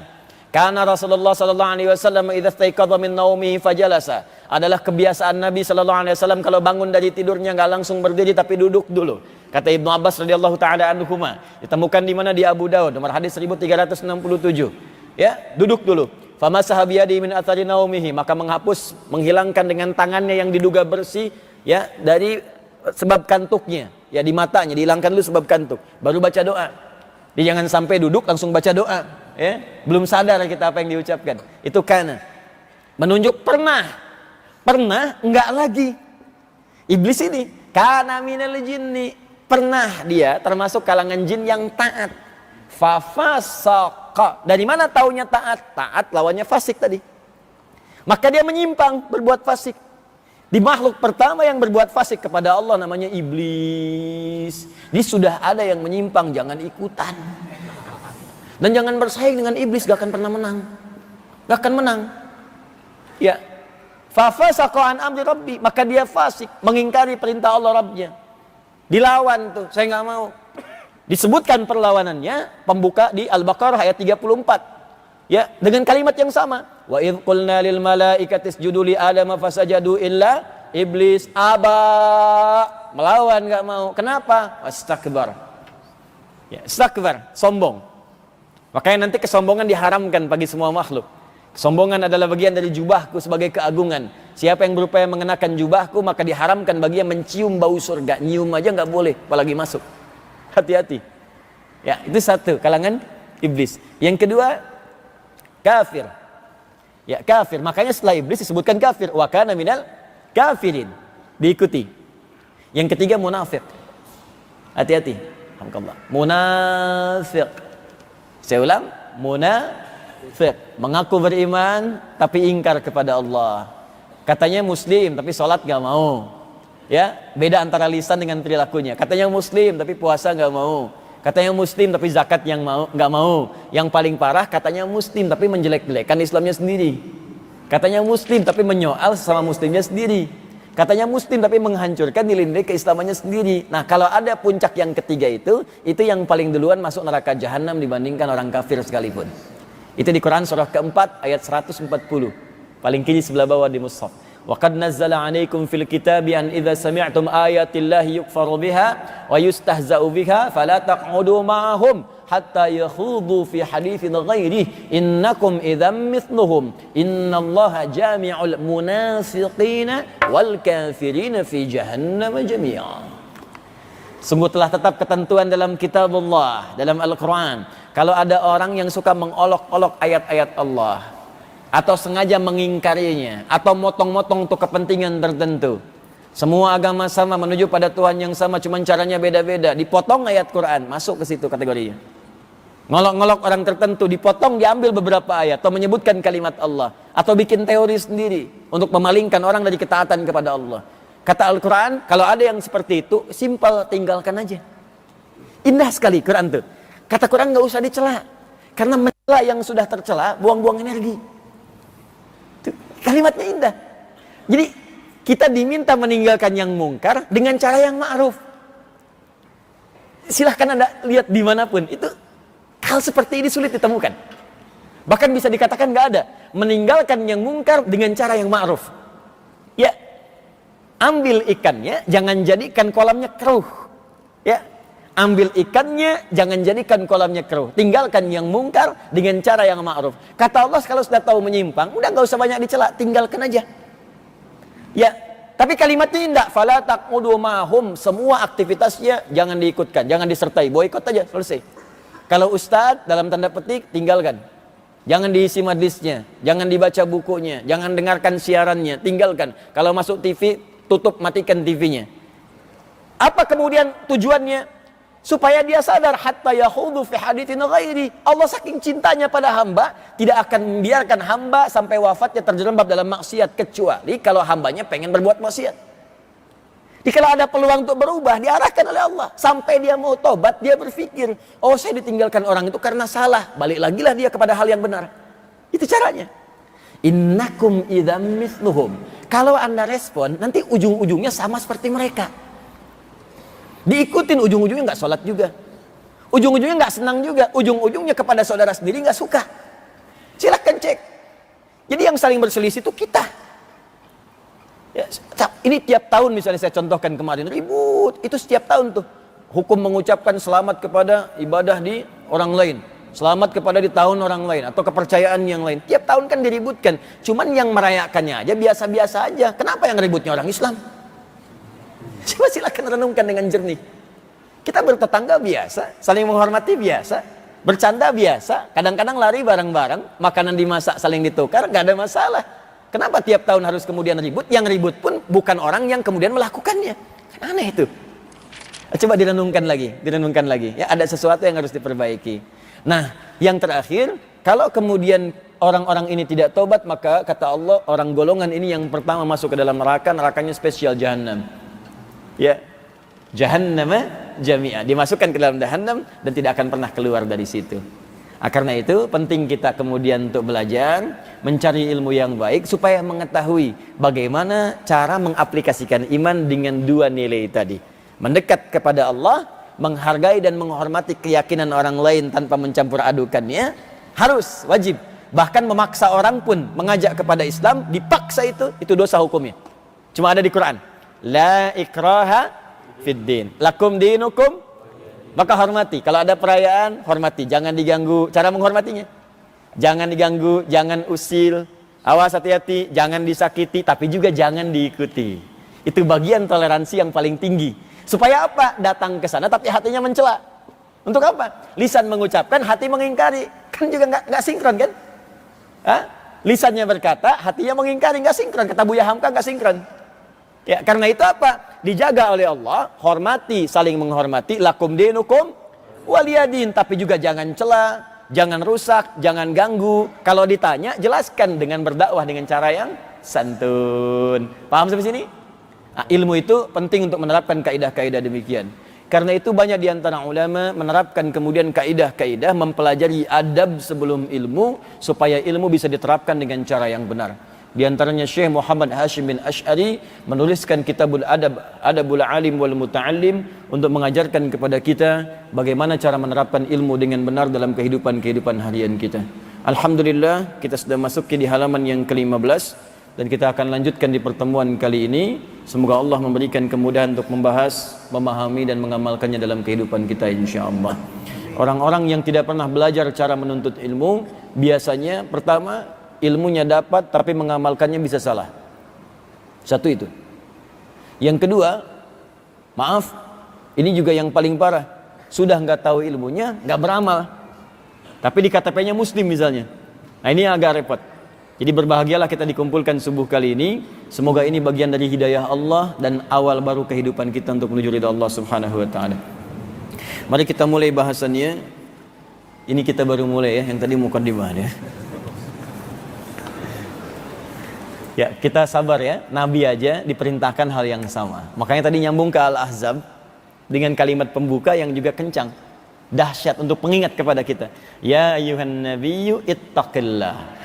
Kana Rasulullah sallallahu alaihi wasallam idza istaiqadha min naumihi fajalasa. Adalah kebiasaan Nabi sallallahu alaihi wasallam kalau bangun dari tidurnya enggak langsung berdiri tapi duduk dulu. Kata Ibnu Abbas radhiyallahu taala anhuma, ditemukan di mana? Di Abu Daud nomor hadis 1367. Ya, duduk dulu. Famasaha biyadi min athari naumihi, maka menghilangkan dengan tangannya yang diduga bersih ya dari sebab kantuknya. Ya di matanya, dihilangkan dulu sebab kantuk. Baru baca doa. Jadi jangan sampai duduk langsung baca doa. Ya, belum sadar kita apa yang diucapkan. Itu kana. Menunjuk pernah. Pernah, enggak lagi. Iblis ini. Kana minal jinni. Pernah dia termasuk kalangan jin yang taat. Fafasaqa. Dari mana taunya taat? Taat lawannya fasik tadi. Maka dia menyimpang, berbuat fasik. Di makhluk pertama yang berbuat fasik kepada Allah namanya iblis. Ini sudah ada yang menyimpang, jangan ikutan. Dan jangan bersaing dengan iblis, gak akan pernah menang. Gak akan menang. Ya. Fafasaqa an amri rabbi, maka dia fasik, mengingkari perintah Allah Rabbnya. Dilawan tuh, saya gak mau. Disebutkan perlawanannya pembuka di Al-Baqarah ayat 34. Ya, dengan kalimat yang sama. Wa idh qulna lil malaikati isjudu li adama fasajadu illa iblis aba. Melawan enggak mau. Kenapa? Wastakbar. Ya, istakbar, sombong. Makanya nanti kesombongan diharamkan bagi semua makhluk. Kesombongan adalah bagian dari jubahku sebagai keagungan. Siapa yang berupaya mengenakan jubahku maka diharamkan baginya mencium bau surga. Nyium aja enggak boleh, apalagi masuk. Hati-hati. Ya, itu satu kalangan iblis. Yang kedua kafir. Ya, kafir. Makanya setelah iblis disebutkan kafir. Wa kana minal kafirin. Diikuti. Yang ketiga munafik. Hati-hati. Alhamdulillah. Munafik. Saya ulang. Munafik. Mengaku beriman tapi ingkar kepada Allah. Katanya muslim tapi sholat gak mau. Ya, beda antara lisan dengan perilakunya. Katanya muslim tapi puasa gak mau. Katanya muslim tapi zakat yang nggak mau. Yang paling parah katanya muslim tapi menjelek-jelekan Islamnya sendiri. Katanya muslim tapi menyoal sesama muslimnya sendiri. Katanya muslim tapi menghancurkan nilai-nilai keislamannya sendiri. Nah, kalau ada puncak yang ketiga itu yang paling duluan masuk neraka jahanam dibandingkan orang kafir sekalipun. Itu di Quran surah keempat ayat 140. Paling kiri sebelah bawah di mushaf. Wa qad nazzala 'alaikum fil kitabi an idza sami'tum ayatillahi yukfaru biha wa yustahza'u biha fala taq'udu ma'ahum hatta yakhudu fi haditsin ghairihi innakum idzam mithluhum innallaha jami'ul munafiqina wal kafirina fi jahannam jami'a. Sungguh telah tetap ketentuan dalam kitabullah, dalam Al-Quran, kalau ada orang yang suka mengolok-olok ayat-ayat Allah atau sengaja mengingkarinya atau motong-motong untuk kepentingan tertentu, Semua agama sama, menuju pada Tuhan yang sama, cuman caranya beda-beda. Dipotong ayat Quran, masuk ke situ kategorinya. Ngolok-ngolok orang tertentu, dipotong, diambil beberapa ayat, atau menyebutkan kalimat Allah, atau bikin teori sendiri untuk memalingkan orang dari ketaatan kepada Allah. Kata Al-Quran, kalau ada yang seperti itu, simpel, tinggalkan aja. Indah sekali Quran tuh. Kata Quran nggak usah dicela, karena mencela yang sudah tercela, buang-buang energi. Tuh, kalimatnya indah. Jadi kita diminta meninggalkan yang mungkar dengan cara yang ma'ruf. Silahkan Anda lihat dimanapun, itu hal seperti ini sulit ditemukan. Bahkan bisa dikatakan nggak ada. Meninggalkan yang mungkar dengan cara yang ma'ruf. Ya, ambil ikannya, jangan jadikan kolamnya keruh. Ya, ambil ikannya, jangan jadikan kolamnya keruh. Tinggalkan yang mungkar dengan cara yang ma'ruf. Kata Allah, kalau sudah tahu menyimpang, udah nggak usah banyak dicela, tinggalkan aja. Ya, tapi kalimatnya indah. Fala taq'udu ma'hum, semua aktivitasnya jangan diikutkan, jangan disertai, boikot aja, selesai. Kalau ustadz dalam tanda petik, tinggalkan. Jangan diisi majlisnya, jangan dibaca bukunya, jangan dengarkan siarannya, tinggalkan. Kalau masuk TV, tutup, matikan TV-nya. Apa kemudian tujuannya? Supaya dia sadar, hatta yahudu fi haditsin ghairi. Allah saking cintanya pada hamba, tidak akan membiarkan hamba sampai wafatnya terjerembab dalam maksiat, kecuali kalau hambanya pengen berbuat maksiat. Jadi kalau ada peluang untuk berubah, diarahkan oleh Allah. Sampai dia mau tobat, dia berpikir, oh saya ditinggalkan orang itu karena salah. Balik lagi lah dia kepada hal yang benar. Itu caranya. Innakum idzam mithluhum. Kalau Anda respon, nanti ujung-ujungnya sama seperti mereka. Diikutin, ujung-ujungnya nggak sholat juga. Ujung-ujungnya nggak senang juga. Ujung-ujungnya kepada saudara sendiri nggak suka. Silahkan cek. Jadi yang saling berselisih itu kita. Ya, ini tiap tahun misalnya saya contohkan kemarin ribut, itu setiap tahun tuh hukum mengucapkan selamat kepada ibadah di orang lain, selamat kepada di tahun orang lain atau kepercayaan yang lain, tiap tahun kan diributkan. Cuman yang merayakannya aja biasa-biasa aja. Kenapa yang ributnya orang Islam? Coba silakan renungkan dengan jernih. Kita bertetangga biasa, saling menghormati biasa, bercanda biasa, kadang-kadang lari bareng-bareng, makanan dimasak saling ditukar, gak ada masalah. Kenapa tiap tahun harus kemudian ribut? Yang ribut pun bukan orang yang kemudian melakukannya. Kan aneh itu. Coba direnungkan lagi. Ya, ada sesuatu yang harus diperbaiki. Nah, yang terakhir, kalau kemudian orang-orang ini tidak tobat, maka kata Allah, orang golongan ini yang pertama masuk ke dalam neraka, nerakanya spesial Jahannam. Ya, Jahannam jami'ah, dimasukkan ke dalam Jahannam dan tidak akan pernah keluar dari situ. Karena itu penting kita kemudian untuk belajar, mencari ilmu yang baik supaya mengetahui bagaimana cara mengaplikasikan iman dengan dua nilai tadi. Mendekat kepada Allah, menghargai dan menghormati keyakinan orang lain tanpa mencampur adukannya, harus, wajib. Bahkan memaksa orang pun mengajak kepada Islam, dipaksa itu dosa hukumnya. Cuma ada di Quran. La ikraha fid din. Lakum dinukum. Maka hormati. Kalau ada perayaan, hormati. Jangan diganggu. Cara menghormatinya, jangan diganggu, jangan usil. Awas, hati-hati, jangan disakiti, tapi juga jangan diikuti. Itu bagian toleransi yang paling tinggi. Supaya apa? Datang ke sana tapi hatinya mencela. Untuk apa? Lisan mengucapkan, hati mengingkari. Kan juga nggak sinkron kan? Hah? Lisannya berkata, hatinya mengingkari, nggak sinkron. Kata Buya Hamka, nggak sinkron. Ya, karena itu apa? Dijaga oleh Allah, hormati, saling menghormati, lakum dinukum waliyadin, tapi juga jangan cela, jangan rusak, jangan ganggu. Kalau ditanya, jelaskan dengan berdakwah dengan cara yang santun. Paham sampai sini? Nah, ilmu itu penting untuk menerapkan kaidah-kaidah demikian. Karena itu banyak di antara ulama menerapkan kemudian kaidah-kaidah, mempelajari adab sebelum ilmu supaya ilmu bisa diterapkan dengan cara yang benar. Di antaranya Syekh Muhammad Hashim bin Ash'ari menuliskan kitabul adab, Adabul Alim wal Muta'allim, untuk mengajarkan kepada kita bagaimana cara menerapkan ilmu dengan benar dalam kehidupan harian kita. Alhamdulillah, kita sudah masuk di halaman yang ke-15 dan kita akan lanjutkan di pertemuan kali ini. Semoga Allah memberikan kemudahan untuk membahas, memahami dan mengamalkannya dalam kehidupan kita insyaallah. Orang-orang yang tidak pernah belajar cara menuntut ilmu, biasanya pertama ilmunya dapat tapi mengamalkannya bisa salah. Satu itu. Yang kedua, maaf, ini juga yang paling parah. Sudah nggak tahu ilmunya, nggak beramal. Tapi di KTP-nya Muslim misalnya. Nah, ini agak repot. Jadi berbahagialah kita dikumpulkan subuh kali ini. Semoga ini bagian dari hidayah Allah dan awal baru kehidupan kita untuk menuju ridha Allah Subhanahu wa taala. Mari kita mulai bahasannya. Ini kita baru mulai ya, yang tadi mukaddimah ya. Ya, kita sabar ya. Nabi aja diperintahkan hal yang sama. Makanya tadi nyambung ke Al-Ahzab dengan kalimat pembuka yang juga kencang. Dahsyat untuk pengingat kepada kita. Ya ayyuhan nabiyyu ittaqillah.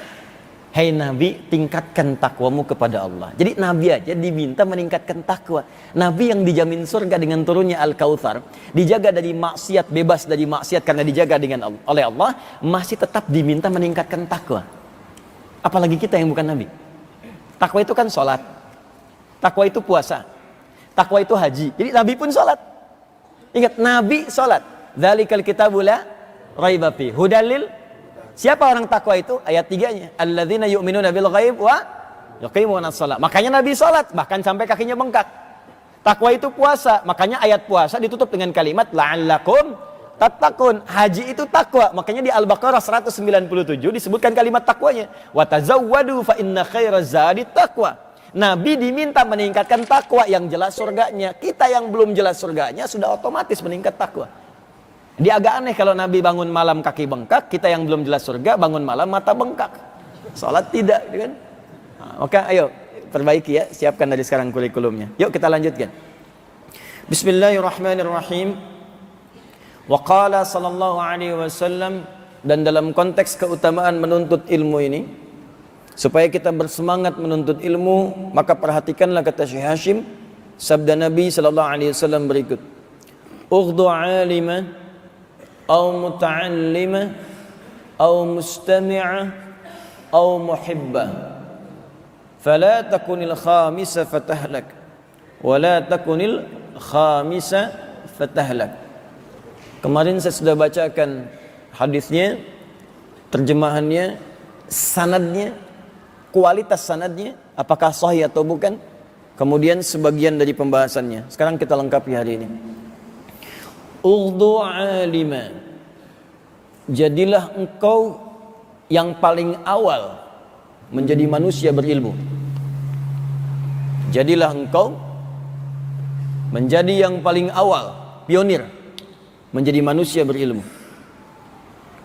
Hai Nabi, tingkatkan takwamu kepada Allah. Jadi Nabi aja diminta meningkatkan takwa. Nabi yang dijamin surga dengan turunnya Al-Kautsar, dijaga dari maksiat, bebas dari maksiat karena dijaga oleh Allah, masih tetap diminta meningkatkan takwa. Apalagi kita yang bukan Nabi. Takwa itu kan sholat, takwa itu puasa, takwa itu haji. Jadi Nabi pun sholat. Ingat, Nabi sholat. Dzalikal kitabu la raiba fi hudalil. Siapa orang takwa itu? Ayat 3-nya. Alladzina yu'minuna bil ghaib wa yuqimunas shalah. Makanya Nabi salat bahkan sampai kakinya bengkak. Takwa itu puasa, makanya ayat puasa ditutup dengan kalimat la'allakum tattaqun. Haji itu takwa, makanya di Al-Baqarah 197 disebutkan kalimat takwanya. Wa tazawwadu fa inna khairaz zadi taqwa. Nabi diminta meningkatkan takwa, yang jelas surganya. Kita yang belum jelas surganya sudah otomatis meningkat takwa. Dia agak aneh kalau Nabi bangun malam kaki bengkak, kita yang belum jelas surga bangun malam mata bengkak. Salat tidak, kan? Nah, maka ayo perbaiki ya, siapkan dari sekarang kurikulumnya. Yuk kita lanjutkan. Bismillahirrahmanirrahim. Wa qala sallallahu alaihi wasallam, dan dalam konteks keutamaan menuntut ilmu ini, supaya kita bersemangat menuntut ilmu, maka perhatikanlah kata Syekh Hashim, sabda Nabi sallallahu alaihi wasallam berikut. Ughdu 'aliman أو متعلمة أو مستمعة أو محبة فلا تكن الخامسة فتهلك ولا تكن الخامسة فتهلك. Kemarin saya sudah bacakan hadisnya, terjemahannya, sanadnya, kualitas sanadnya, apakah sahih atau bukan, kemudian sebagian dari pembahasannya. Sekarang kita lengkapi hari ini. Ughdu 'alima, jadilah engkau yang paling awal menjadi manusia berilmu. Jadilah engkau menjadi yang paling awal, pionir menjadi manusia berilmu.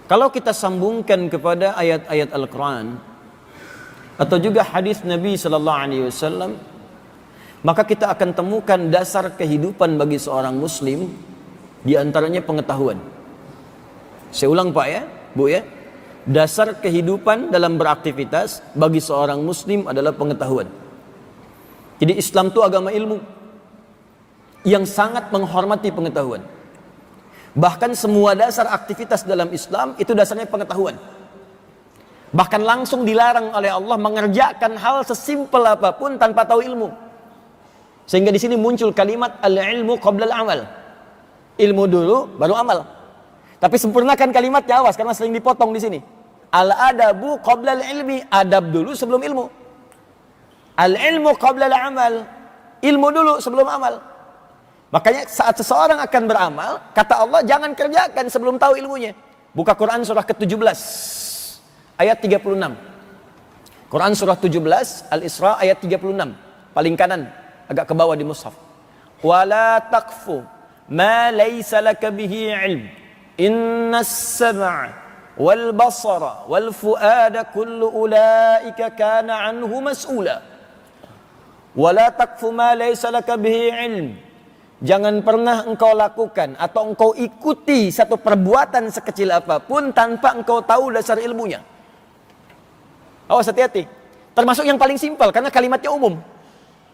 Kalau kita sambungkan kepada ayat-ayat Al-Quran atau juga hadis Nabi sallallahu alaihi wasallam, maka kita akan temukan dasar kehidupan bagi seorang muslim. Di antaranya pengetahuan. Saya ulang Pak ya, Bu ya. Dasar kehidupan dalam beraktivitas bagi seorang muslim adalah pengetahuan. Jadi Islam itu agama ilmu yang sangat menghormati pengetahuan. Bahkan semua dasar aktivitas dalam Islam itu dasarnya pengetahuan. Bahkan langsung dilarang oleh Allah mengerjakan hal sesimpel apapun tanpa tahu ilmu. Sehingga di sini muncul kalimat al-ilmu qabla al-amal. Ilmu dulu baru amal. Tapi sempurnakan kalimatnya, awas karena sering dipotong di sini. Al-adabu qabla al-ilmi, adab dulu sebelum ilmu. Al-ilmu qabla al-amal, ilmu dulu sebelum amal. Makanya saat seseorang akan beramal, kata Allah jangan kerjakan sebelum tahu ilmunya. Buka Quran surah ke-17 ayat 36. Quran surah 17 Al-Isra ayat 36, paling kanan agak ke bawah di mushaf. Wala taqfu ma laysa laka bihi ilm innas sam'a wal basara wal fuada kullu ulaika kana anhu mas'ula. Wala taqfu ma laysa laka bihi ilm, jangan pernah engkau lakukan atau engkau ikuti satu perbuatan sekecil apapun tanpa engkau tahu dasar ilmunya. Awas, hati-hati. Termasuk yang paling simpel karena kalimatnya umum.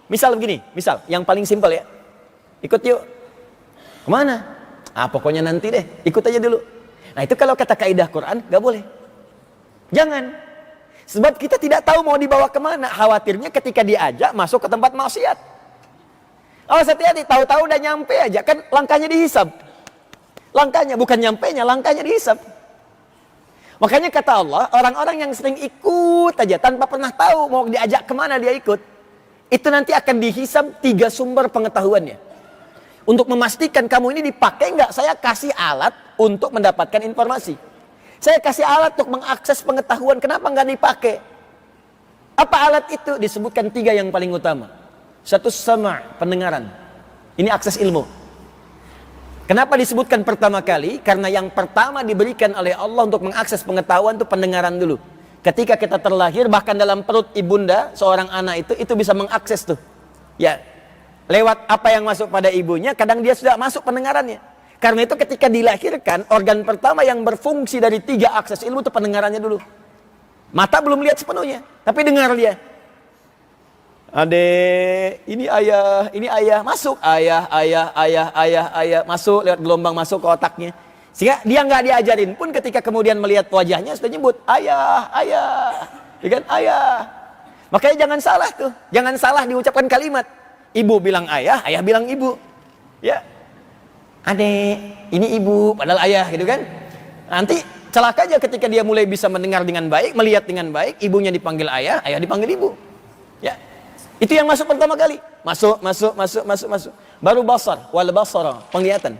Misal begini, misal yang paling simpel ya, ikut yuk. Kemana? Pokoknya nanti deh, ikut aja dulu. Nah itu kalau kata kaidah Quran, gak boleh. Jangan. Sebab kita tidak tahu mau dibawa kemana. Khawatirnya ketika diajak masuk ke tempat maksiat. Awas, hati-hati, tahu-tahu udah nyampe aja, kan langkahnya dihisab. Langkahnya, bukan nyampenya, langkahnya dihisab. Makanya kata Allah, orang-orang yang sering ikut aja tanpa pernah tahu mau diajak kemana dia ikut, itu nanti akan dihisab 3 sumber pengetahuannya. Untuk memastikan kamu ini dipakai enggak, saya kasih alat untuk mendapatkan informasi. Saya kasih alat untuk mengakses pengetahuan, kenapa enggak dipakai? Apa alat itu? Disebutkan 3 yang paling utama. Satu, sama', pendengaran. Ini akses ilmu. Kenapa disebutkan pertama kali? Karena yang pertama diberikan oleh Allah untuk mengakses pengetahuan itu pendengaran dulu. Ketika kita terlahir, bahkan dalam perut ibunda, seorang anak itu bisa mengakses tuh. Ya, lewat apa yang masuk pada ibunya, kadang dia sudah masuk pendengarannya. Karena itu ketika dilahirkan, organ pertama yang berfungsi dari 3 akses ilmu itu pendengarannya dulu. Mata belum lihat sepenuhnya, tapi dengar dia. Adek, ini ayah, masuk. Ayah, masuk, lewat gelombang masuk ke otaknya. Sehingga dia nggak diajarin pun ketika kemudian melihat wajahnya sudah nyebut, ayah. Ya kan, ayah. Makanya jangan salah tuh, jangan salah diucapkan kalimat. Ibu bilang ayah bilang ibu. Ya, adek, ini ibu, padahal ayah gitu kan. Nanti celaka aja ketika dia mulai bisa mendengar dengan baik, melihat dengan baik, ibunya dipanggil ayah dipanggil ibu. Ya. Itu yang masuk pertama kali. Masuk. Baru basar, wal basara, penglihatan.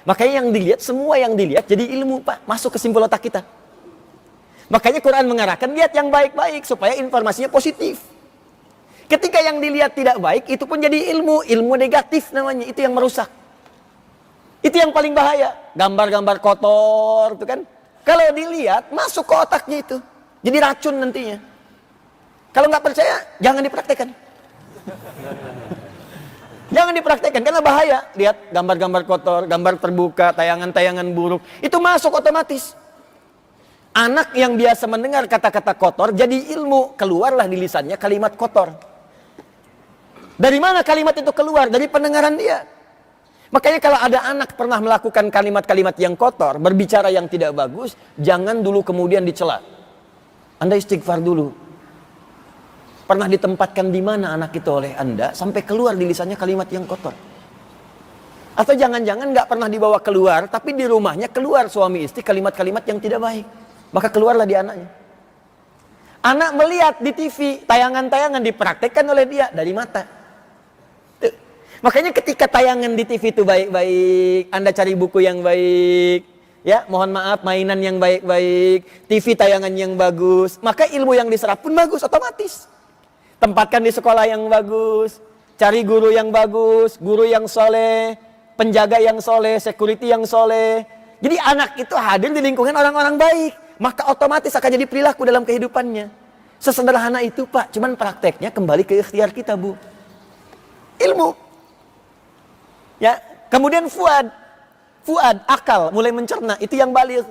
Makanya yang dilihat, semua yang dilihat jadi ilmu, Pak, masuk ke simpul otak kita. Makanya Quran mengarahkan lihat yang baik-baik supaya informasinya positif. Ketika yang dilihat tidak baik, itu pun jadi ilmu negatif namanya, itu yang merusak. Itu yang paling bahaya. Gambar-gambar kotor itu kan. Kalau dilihat masuk ke otaknya itu. Jadi racun nantinya. Kalau nggak percaya, jangan dipraktekkan. Jangan dipraktekkan karena bahaya. Lihat gambar-gambar kotor, gambar terbuka, tayangan-tayangan buruk, itu masuk otomatis. Anak yang biasa mendengar kata-kata kotor jadi ilmu, keluarlah di lisannya kalimat kotor. Dari mana kalimat itu keluar? Dari pendengaran dia. Makanya kalau ada anak pernah melakukan kalimat-kalimat yang kotor, berbicara yang tidak bagus, jangan dulu kemudian dicela. Anda istighfar dulu. Pernah ditempatkan di mana anak itu oleh Anda sampai keluar di lisannya kalimat yang kotor? Atau jangan-jangan nggak pernah dibawa keluar, tapi di rumahnya keluar suami istri kalimat-kalimat yang tidak baik. Maka keluarlah di anaknya. Anak melihat di TV tayangan-tayangan dipraktekkan oleh dia dari mata. Tuh. Makanya ketika tayangan di TV itu baik-baik, Anda cari buku yang baik, ya mohon maaf mainan yang baik-baik, TV tayangan yang bagus, maka ilmu yang diserap pun bagus otomatis. Tempatkan di sekolah yang bagus, cari guru yang bagus, guru yang soleh, penjaga yang soleh, security yang soleh. Jadi anak itu hadir di lingkungan orang-orang baik, maka otomatis akan jadi perilaku dalam kehidupannya. Sesederhana itu, Pak, cuman prakteknya kembali ke ikhtiar kita, Bu. Ilmu. Ya, kemudian fuad, akal mulai mencerna, itu yang baligh.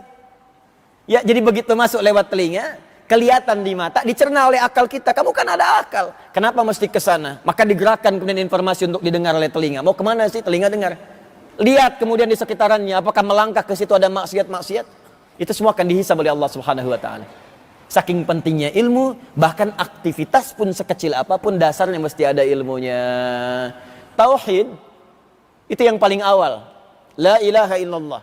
Ya, jadi begitu masuk lewat telinga, kelihatan di mata, dicerna oleh akal kita. Kamu kan ada akal. Kenapa mesti ke sana? Maka digerakkan kemudian informasi untuk didengar oleh telinga. Mau kemana sih telinga dengar? Lihat kemudian di sekitarannya, apakah melangkah ke situ ada maksiat-maksiat? Itu semua akan dihisab oleh Allah Subhanahu wa taala. Saking pentingnya ilmu, bahkan aktivitas pun sekecil apapun dasarnya mesti ada ilmunya. Tauhid itu yang paling awal. La ilaha illallah.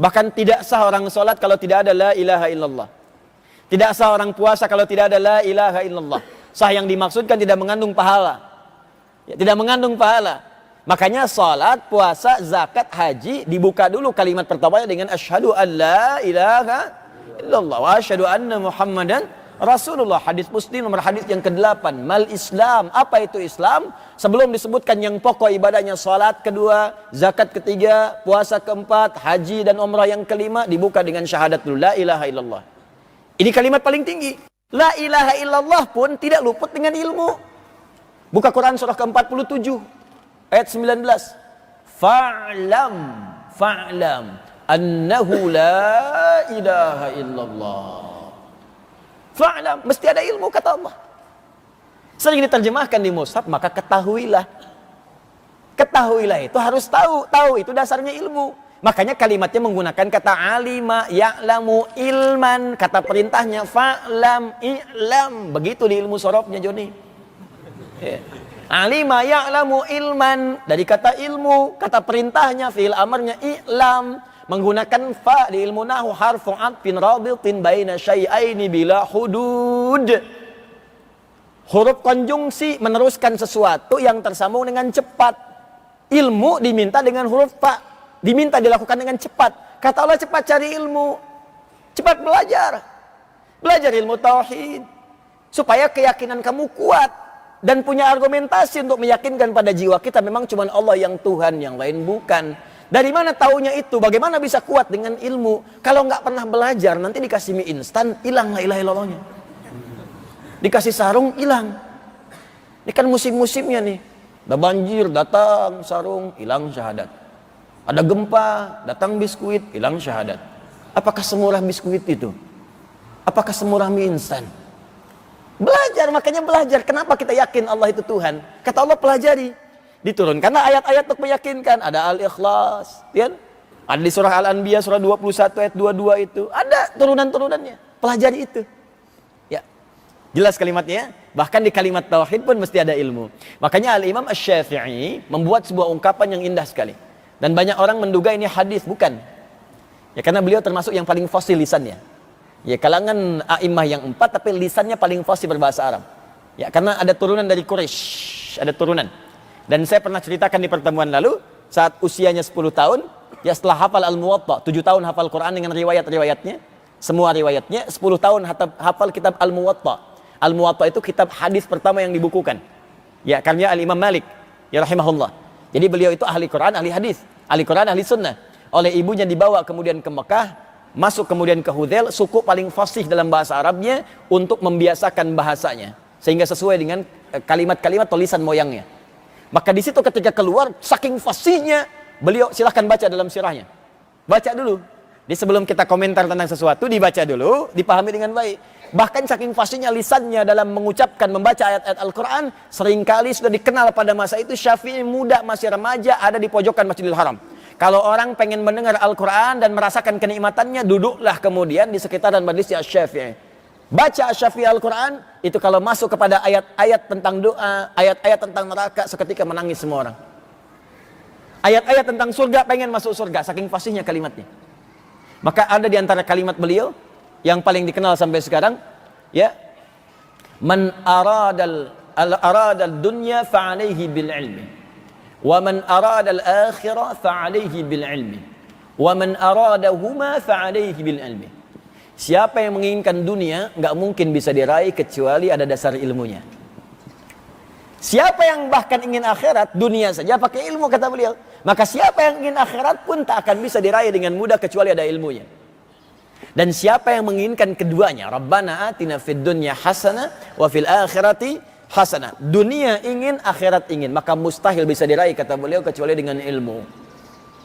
Bahkan tidak sah orang salat kalau tidak ada la ilaha illallah. Tidak sah orang puasa kalau tidak ada la ilaha illallah. Sah yang dimaksudkan tidak mengandung pahala. Ya, tidak mengandung pahala. Makanya salat, puasa, zakat, haji dibuka dulu kalimat pertamanya dengan asyhadu an la ilaha illallah wa asyhadu anna Muhammadan Rasulullah. Hadis Muslim nomor hadis yang ke-8. Mal Islam. Apa itu Islam? Sebelum disebutkan yang pokok ibadahnya salat kedua, zakat ketiga, puasa keempat, haji dan umrah yang kelima dibuka dengan syahadat dulu la ilaha illallah. Ini kalimat paling tinggi. La ilaha illallah pun tidak luput dengan ilmu. Buka Quran surah ke-47 ayat 19. Fa'lam annahu la ilaha illallah. Fa'lam, mesti ada ilmu kata Allah. Sering diterjemahkan di mushaf, maka ketahuilah. Ketahuilah itu harus tahu. Tahu itu dasarnya ilmu. Makanya kalimatnya menggunakan kata alima, ya'lamu, ilman. Kata perintahnya fa'lam, i'lam. Begitu di ilmu sorobnya, Joni. Ya. Alima, ya'lamu, ilman. Dari kata ilmu, kata perintahnya, fi'il amarnya i'lam. Menggunakan fa di ilmu nahu harfu atfin rabitin baina syai'aini bila hudud. Huruf konjungsi meneruskan sesuatu yang tersambung dengan cepat. Ilmu diminta dengan huruf fa. Diminta dilakukan dengan cepat. Kata Allah cepat cari ilmu. Cepat belajar. Belajar ilmu tauhid supaya keyakinan kamu kuat dan punya argumentasi untuk meyakinkan pada jiwa kita memang cuma Allah yang Tuhan, yang lain bukan. Dari mana taunya itu? Bagaimana bisa kuat dengan ilmu? Kalau nggak pernah belajar, nanti dikasih mie instan, hilang la ilaha illallahnya. Dikasih sarung, hilang. Ini kan musim-musimnya nih. Ada banjir, datang sarung, hilang syahadat. Ada gempa, datang biskuit, hilang syahadat. Apakah semurah biskuit itu? Apakah semurah mie instan? Belajar, makanya belajar. Kenapa kita yakin Allah itu Tuhan? Kata Allah, pelajari. Diturunkanlah ayat-ayat untuk meyakinkan. Ada Al-Ikhlas, ya? Ada di surah Al-Anbiya surah 21 ayat 22 itu. Ada turunan-turunannya. Pelajari itu. Ya. Jelas kalimatnya. Bahkan di kalimat tauhid pun mesti ada ilmu. Makanya Al-Imam Asy-Syafi'i membuat sebuah ungkapan yang indah sekali. Dan banyak orang menduga ini hadis, bukan. Ya, karena beliau termasuk yang paling fasih lisannya. Ya, kalangan a'immah yang 4 tapi lisannya paling fasih berbahasa Arab. Ya, karena ada turunan dari Quraisy, ada turunan. Dan saya pernah ceritakan di pertemuan lalu, saat usianya 10 tahun, ya setelah hafal Al-Muwatta, 7 tahun hafal Quran dengan riwayat-riwayatnya, semua riwayatnya, 10 tahun hafal kitab Al-Muwatta. Al-Muwatta itu kitab hadis pertama yang dibukukan. Ya, karya Al-Imam Malik, ya rahimahullah. Jadi beliau itu ahli Quran, ahli hadis, ahli Quran, ahli sunnah. Oleh ibunya dibawa kemudian ke Mekah, masuk kemudian ke Hudzail, suku paling fasih dalam bahasa Arabnya untuk membiasakan bahasanya. Sehingga sesuai dengan kalimat-kalimat tulisan moyangnya. Maka di situ ketika keluar, saking fasihnya, beliau silahkan baca dalam sirahnya. Baca dulu. Di sebelum kita komentar tentang sesuatu, dibaca dulu, dipahami dengan baik. Bahkan saking fasihnya lisannya dalam mengucapkan, membaca ayat-ayat Al-Quran, seringkali sudah dikenal pada masa itu Syafi'i muda, masih remaja, ada di pojokan Masjidil Haram. Kalau orang pengen mendengar Al-Quran dan merasakan kenikmatannya, duduklah kemudian di sekitaran majlis Syafi'i. Baca Syafi'i Al-Quran, itu kalau masuk kepada ayat-ayat tentang doa, ayat-ayat tentang neraka, seketika menangis semua orang. Ayat-ayat tentang surga, pengen masuk surga, saking fasihnya kalimatnya. Maka ada di antara kalimat beliau, yang paling dikenal sampai sekarang, ya, Man aradal dunya fa'alaihi bil ilmi, wa man aradal akhirah fa'alaihi bil ilmi, wa man aradahuma fa'alaihi bil ilmi. Siapa yang menginginkan dunia, nggak mungkin bisa diraih kecuali ada dasar ilmunya. Siapa yang bahkan ingin akhirat, dunia saja pakai ilmu, kata beliau. Maka siapa yang ingin akhirat pun tak akan bisa diraih dengan mudah kecuali ada ilmunya. Dan siapa yang menginginkan keduanya, Rabbana atina fid dunya hasanah wa fil akhirati hasanah. Dunia ingin, akhirat ingin, maka mustahil bisa diraih, kata beliau, kecuali dengan ilmu.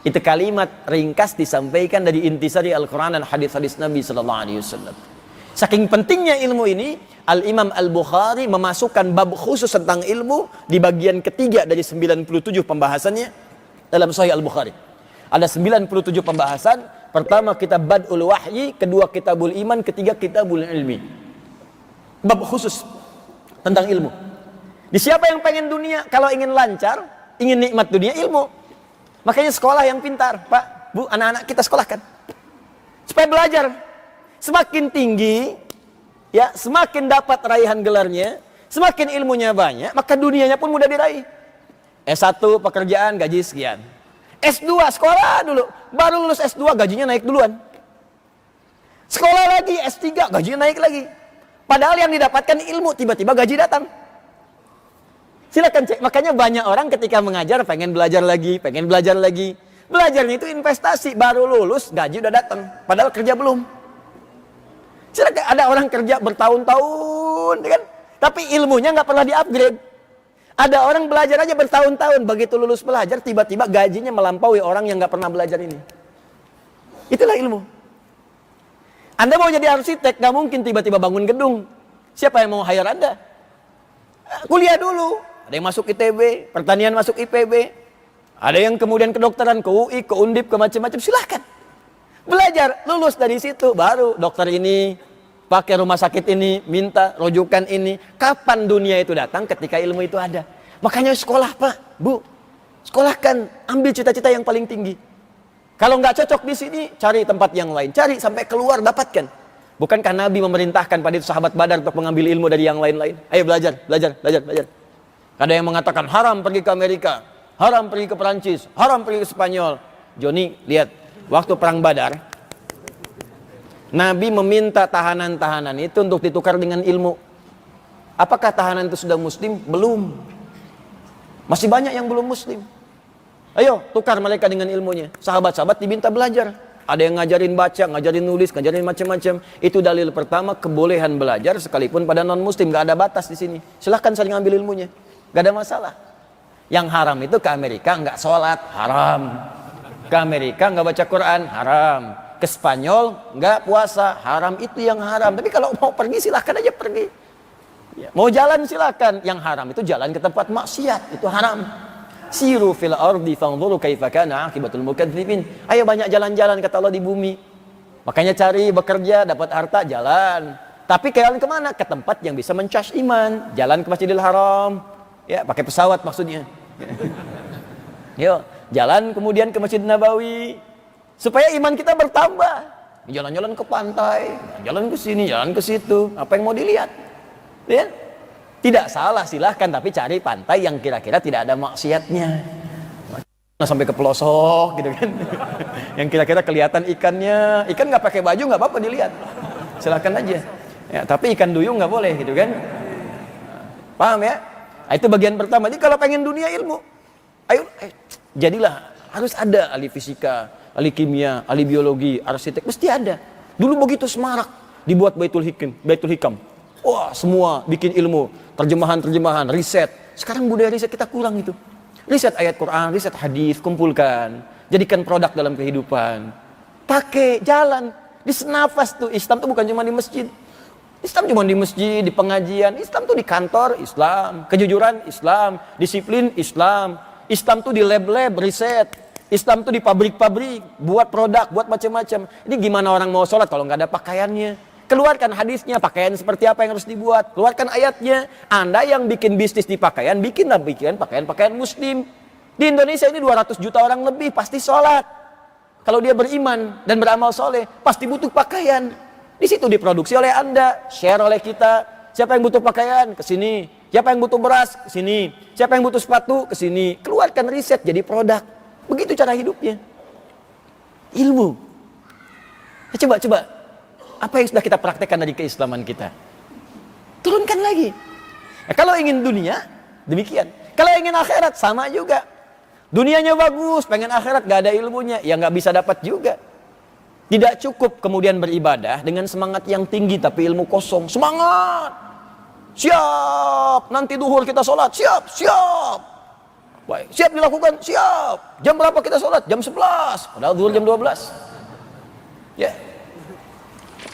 Itu kalimat ringkas disampaikan dari intisari Al-Quran dan hadis-hadis Nabi SAW. Saking pentingnya ilmu ini, Al-Imam Al-Bukhari memasukkan bab khusus tentang ilmu di bagian ketiga dari 97 pembahasannya dalam Sahih Al-Bukhari. Ada 97 pembahasan. Pertama kitab Bad'ul Wahyi, kedua kitabul Iman, ketiga kitabul Ilmi. Bab khusus tentang ilmu. Di siapa yang pengen dunia, kalau ingin lancar, ingin nikmat dunia, ilmu. Makanya sekolah yang pintar, Pak, Bu, anak-anak kita sekolahkan. Supaya belajar. Semakin tinggi, ya, semakin dapat raihan gelarnya, semakin ilmunya banyak, maka dunianya pun mudah diraih. S1 pekerjaan gaji sekian. S2 sekolah dulu, baru lulus S2 gajinya naik duluan. Sekolah lagi S3 gajinya naik lagi. Padahal yang didapatkan ilmu, tiba-tiba gaji datang. Silakan cek. Makanya banyak orang ketika mengajar pengen belajar lagi, pengen belajar lagi. Belajarnya itu investasi, baru lulus gaji udah datang, padahal kerja belum. Silakan, ada orang kerja bertahun-tahun, kan? Tapi ilmunya nggak pernah di-upgrade. Ada orang belajar aja bertahun-tahun, begitu lulus belajar tiba-tiba gajinya melampaui orang yang nggak pernah belajar ini. Itulah ilmu. Anda mau jadi arsitek, nggak mungkin tiba-tiba bangun gedung. Siapa yang mau hire Anda? Kuliah dulu. Ada yang masuk ITB, pertanian masuk IPB. Ada yang kemudian kedokteran, ke UI, ke Undip, ke macam-macam. Silahkan. Belajar, lulus dari situ. Baru dokter ini, pakai rumah sakit ini, minta rujukan ini. Kapan dunia itu datang? Ketika ilmu itu ada. Makanya sekolah, Pak, Bu. Sekolahkan, ambil cita-cita yang paling tinggi. Kalau nggak cocok di sini, cari tempat yang lain. Cari sampai keluar, dapatkan. Bukankah Nabi memerintahkan pada itu sahabat Badar untuk mengambil ilmu dari yang lain-lain? Ayo belajar, belajar, belajar, belajar. Ada yang mengatakan haram pergi ke Amerika, haram pergi ke Perancis, haram pergi ke Spanyol. Joni, lihat, waktu perang Badar, Nabi meminta tahanan-tahanan itu untuk ditukar dengan ilmu. Apakah tahanan itu sudah muslim? Belum. Masih banyak yang belum muslim. Ayo, tukar mereka dengan ilmunya. Sahabat-sahabat diminta belajar. Ada yang ngajarin baca, ngajarin nulis, ngajarin macam-macam. Itu dalil pertama kebolehan belajar sekalipun pada non-muslim. Gak ada batas di sini. Silahkan saling ambil ilmunya. Gak ada masalah. Yang haram itu ke Amerika nggak sholat, haram. Ke Amerika nggak baca Quran, haram. Ke Spanyol nggak puasa, haram. Itu yang haram. Tapi kalau mau pergi silahkan aja pergi. Ya. Mau jalan silahkan. Yang haram itu jalan ke tempat maksiat, itu haram. Siru fil ardi fanzuru kaifa kana akibatul mukadzibin. Ayo banyak jalan-jalan kata Allah di bumi. Makanya cari bekerja, dapat harta, jalan. Tapi jalan kemana? Ke tempat yang bisa mencas iman. Jalan ke Masjidil Haram. Ya, pakai pesawat maksudnya. Yuk, jalan kemudian ke Masjid Nabawi supaya iman kita bertambah. Jalan-jalan ke pantai, jalan ke sini, jalan ke situ. Apa yang mau dilihat? Ya? Tidak salah, silahkan, tapi cari pantai yang kira-kira tidak ada maksiatnya. Sampai ke pelosok gitu kan. Yang kira-kira kelihatan ikannya. Ikan nggak pakai baju nggak apa-apa dilihat. Silahkan aja. Ya, tapi ikan duyung nggak boleh gitu kan. Paham ya? Nah, itu bagian pertama. Jadi kalau pengen dunia ilmu, ayo jadilah, harus ada ahli fisika, ahli kimia, ahli biologi, arsitek, mesti ada. Dulu begitu semarak dibuat Baitul Hikam. Wah, semua bikin ilmu, terjemahan, riset. Sekarang budaya riset kita kurang itu. Riset ayat Quran, riset hadis, kumpulkan, jadikan produk dalam kehidupan. Pakai, jalan, disenafas tuh. Islam tuh bukan cuma di masjid. Islam cuma di masjid, di pengajian. Islam tuh di kantor, Islam. Kejujuran, Islam. Disiplin, Islam. Islam tuh di lab-lab, riset. Islam tuh di pabrik-pabrik, buat produk, buat macam-macam. Ini gimana orang mau sholat kalau nggak ada pakaiannya? Keluarkan hadisnya, pakaian seperti apa yang harus dibuat. Keluarkan ayatnya. Anda yang bikin bisnis di pakaian, bikinlah pakaian muslim. Di Indonesia ini 200 juta orang lebih, pasti sholat. Kalau dia beriman dan beramal soleh, pasti butuh pakaian. Di situ diproduksi oleh Anda, share oleh kita. Siapa yang butuh pakaian? Ke sini. Siapa yang butuh beras? Ke sini. Siapa yang butuh sepatu? Ke sini. Keluarkan riset jadi produk. Begitu cara hidupnya. Ilmu. Coba. Apa yang sudah kita praktekkan dari keislaman kita? Turunkan lagi. Kalau ingin dunia, demikian. Kalau ingin akhirat, sama juga. Dunianya bagus, pengen akhirat, gak ada ilmunya. Ya gak bisa dapat juga. Tidak cukup kemudian beribadah dengan semangat yang tinggi tapi ilmu kosong. Semangat. Siap. Nanti duhur kita sholat. Siap. Baik. Siap dilakukan. Siap. Jam berapa kita sholat? Jam 11. Padahal duhur jam 12. Ya.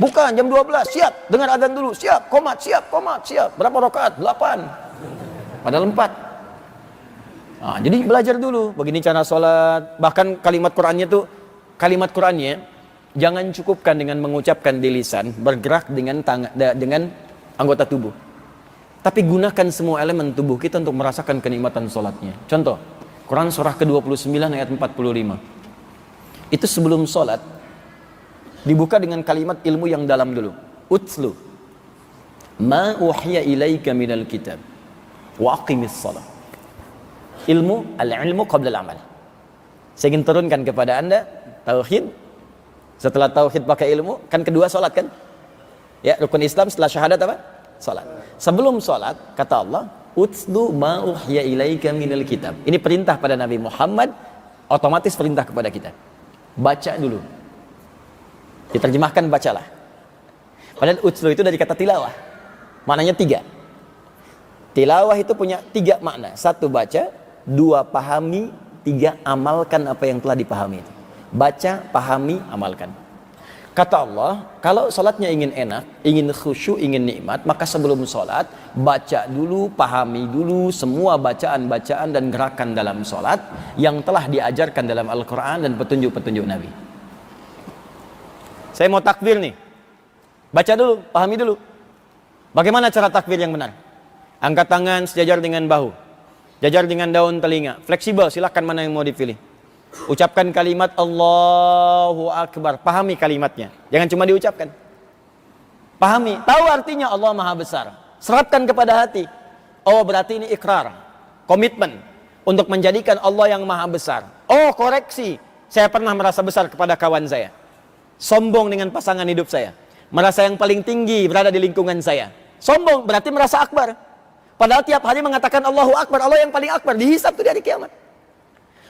Bukan jam 12. Siap. Dengar adzan dulu. Siap. Qomat. Siap. Berapa rakaat? 8. Padahal 4. Nah, jadi belajar dulu. Begini cara sholat. Bahkan kalimat Qur'annya jangan cukupkan dengan mengucapkan di lisan, bergerak dengan anggota tubuh. Tapi gunakan semua elemen tubuh kita untuk merasakan kenikmatan sholatnya. Contoh, Quran surah ke-29 ayat 45. Itu sebelum sholat, dibuka dengan kalimat ilmu yang dalam dulu. Utslu ma uhiya ilaika minal kitab wa aqimis sholat. Al-ilmu qabla al-amal. Saya ingin turunkan kepada Anda tauhid. Setelah tauhid pakai ilmu, kan kedua sholat kan? Ya, rukun Islam setelah syahadat apa? Sholat. Sebelum sholat, kata Allah, utslu ma uhiya ilaika minal kitab. Ini perintah pada Nabi Muhammad, otomatis perintah kepada kita. Baca dulu. Diterjemahkan bacalah. Padahal utslu itu dari kata tilawah. Maknanya 3. Tilawah itu punya 3 makna. 1 baca, 2 pahami, 3 amalkan apa yang telah dipahami itu. Baca, pahami, amalkan. Kata Allah, kalau sholatnya ingin enak, ingin khusyuk, ingin nikmat, maka sebelum sholat, baca dulu, pahami dulu semua bacaan-bacaan dan gerakan dalam sholat yang telah diajarkan dalam Al-Quran dan petunjuk-petunjuk Nabi. Saya mau takbir nih. Baca dulu, pahami dulu. Bagaimana cara takbir yang benar? Angkat tangan sejajar dengan bahu, jajar dengan daun telinga, fleksibel, silahkan mana yang mau dipilih. Ucapkan kalimat Allahu Akbar. Pahami kalimatnya. Jangan cuma diucapkan. Pahami. Tahu artinya Allah Maha Besar. Serapkan kepada hati. Oh, berarti ini ikrar. Komitmen. Untuk menjadikan Allah yang Maha Besar. Oh, koreksi. Saya pernah merasa besar kepada kawan saya. Sombong dengan pasangan hidup saya. Merasa yang paling tinggi berada di lingkungan saya. Sombong berarti merasa akbar. Padahal tiap hari mengatakan Allahu Akbar, Allah yang paling akbar, dihisab tuh di hari kiamat.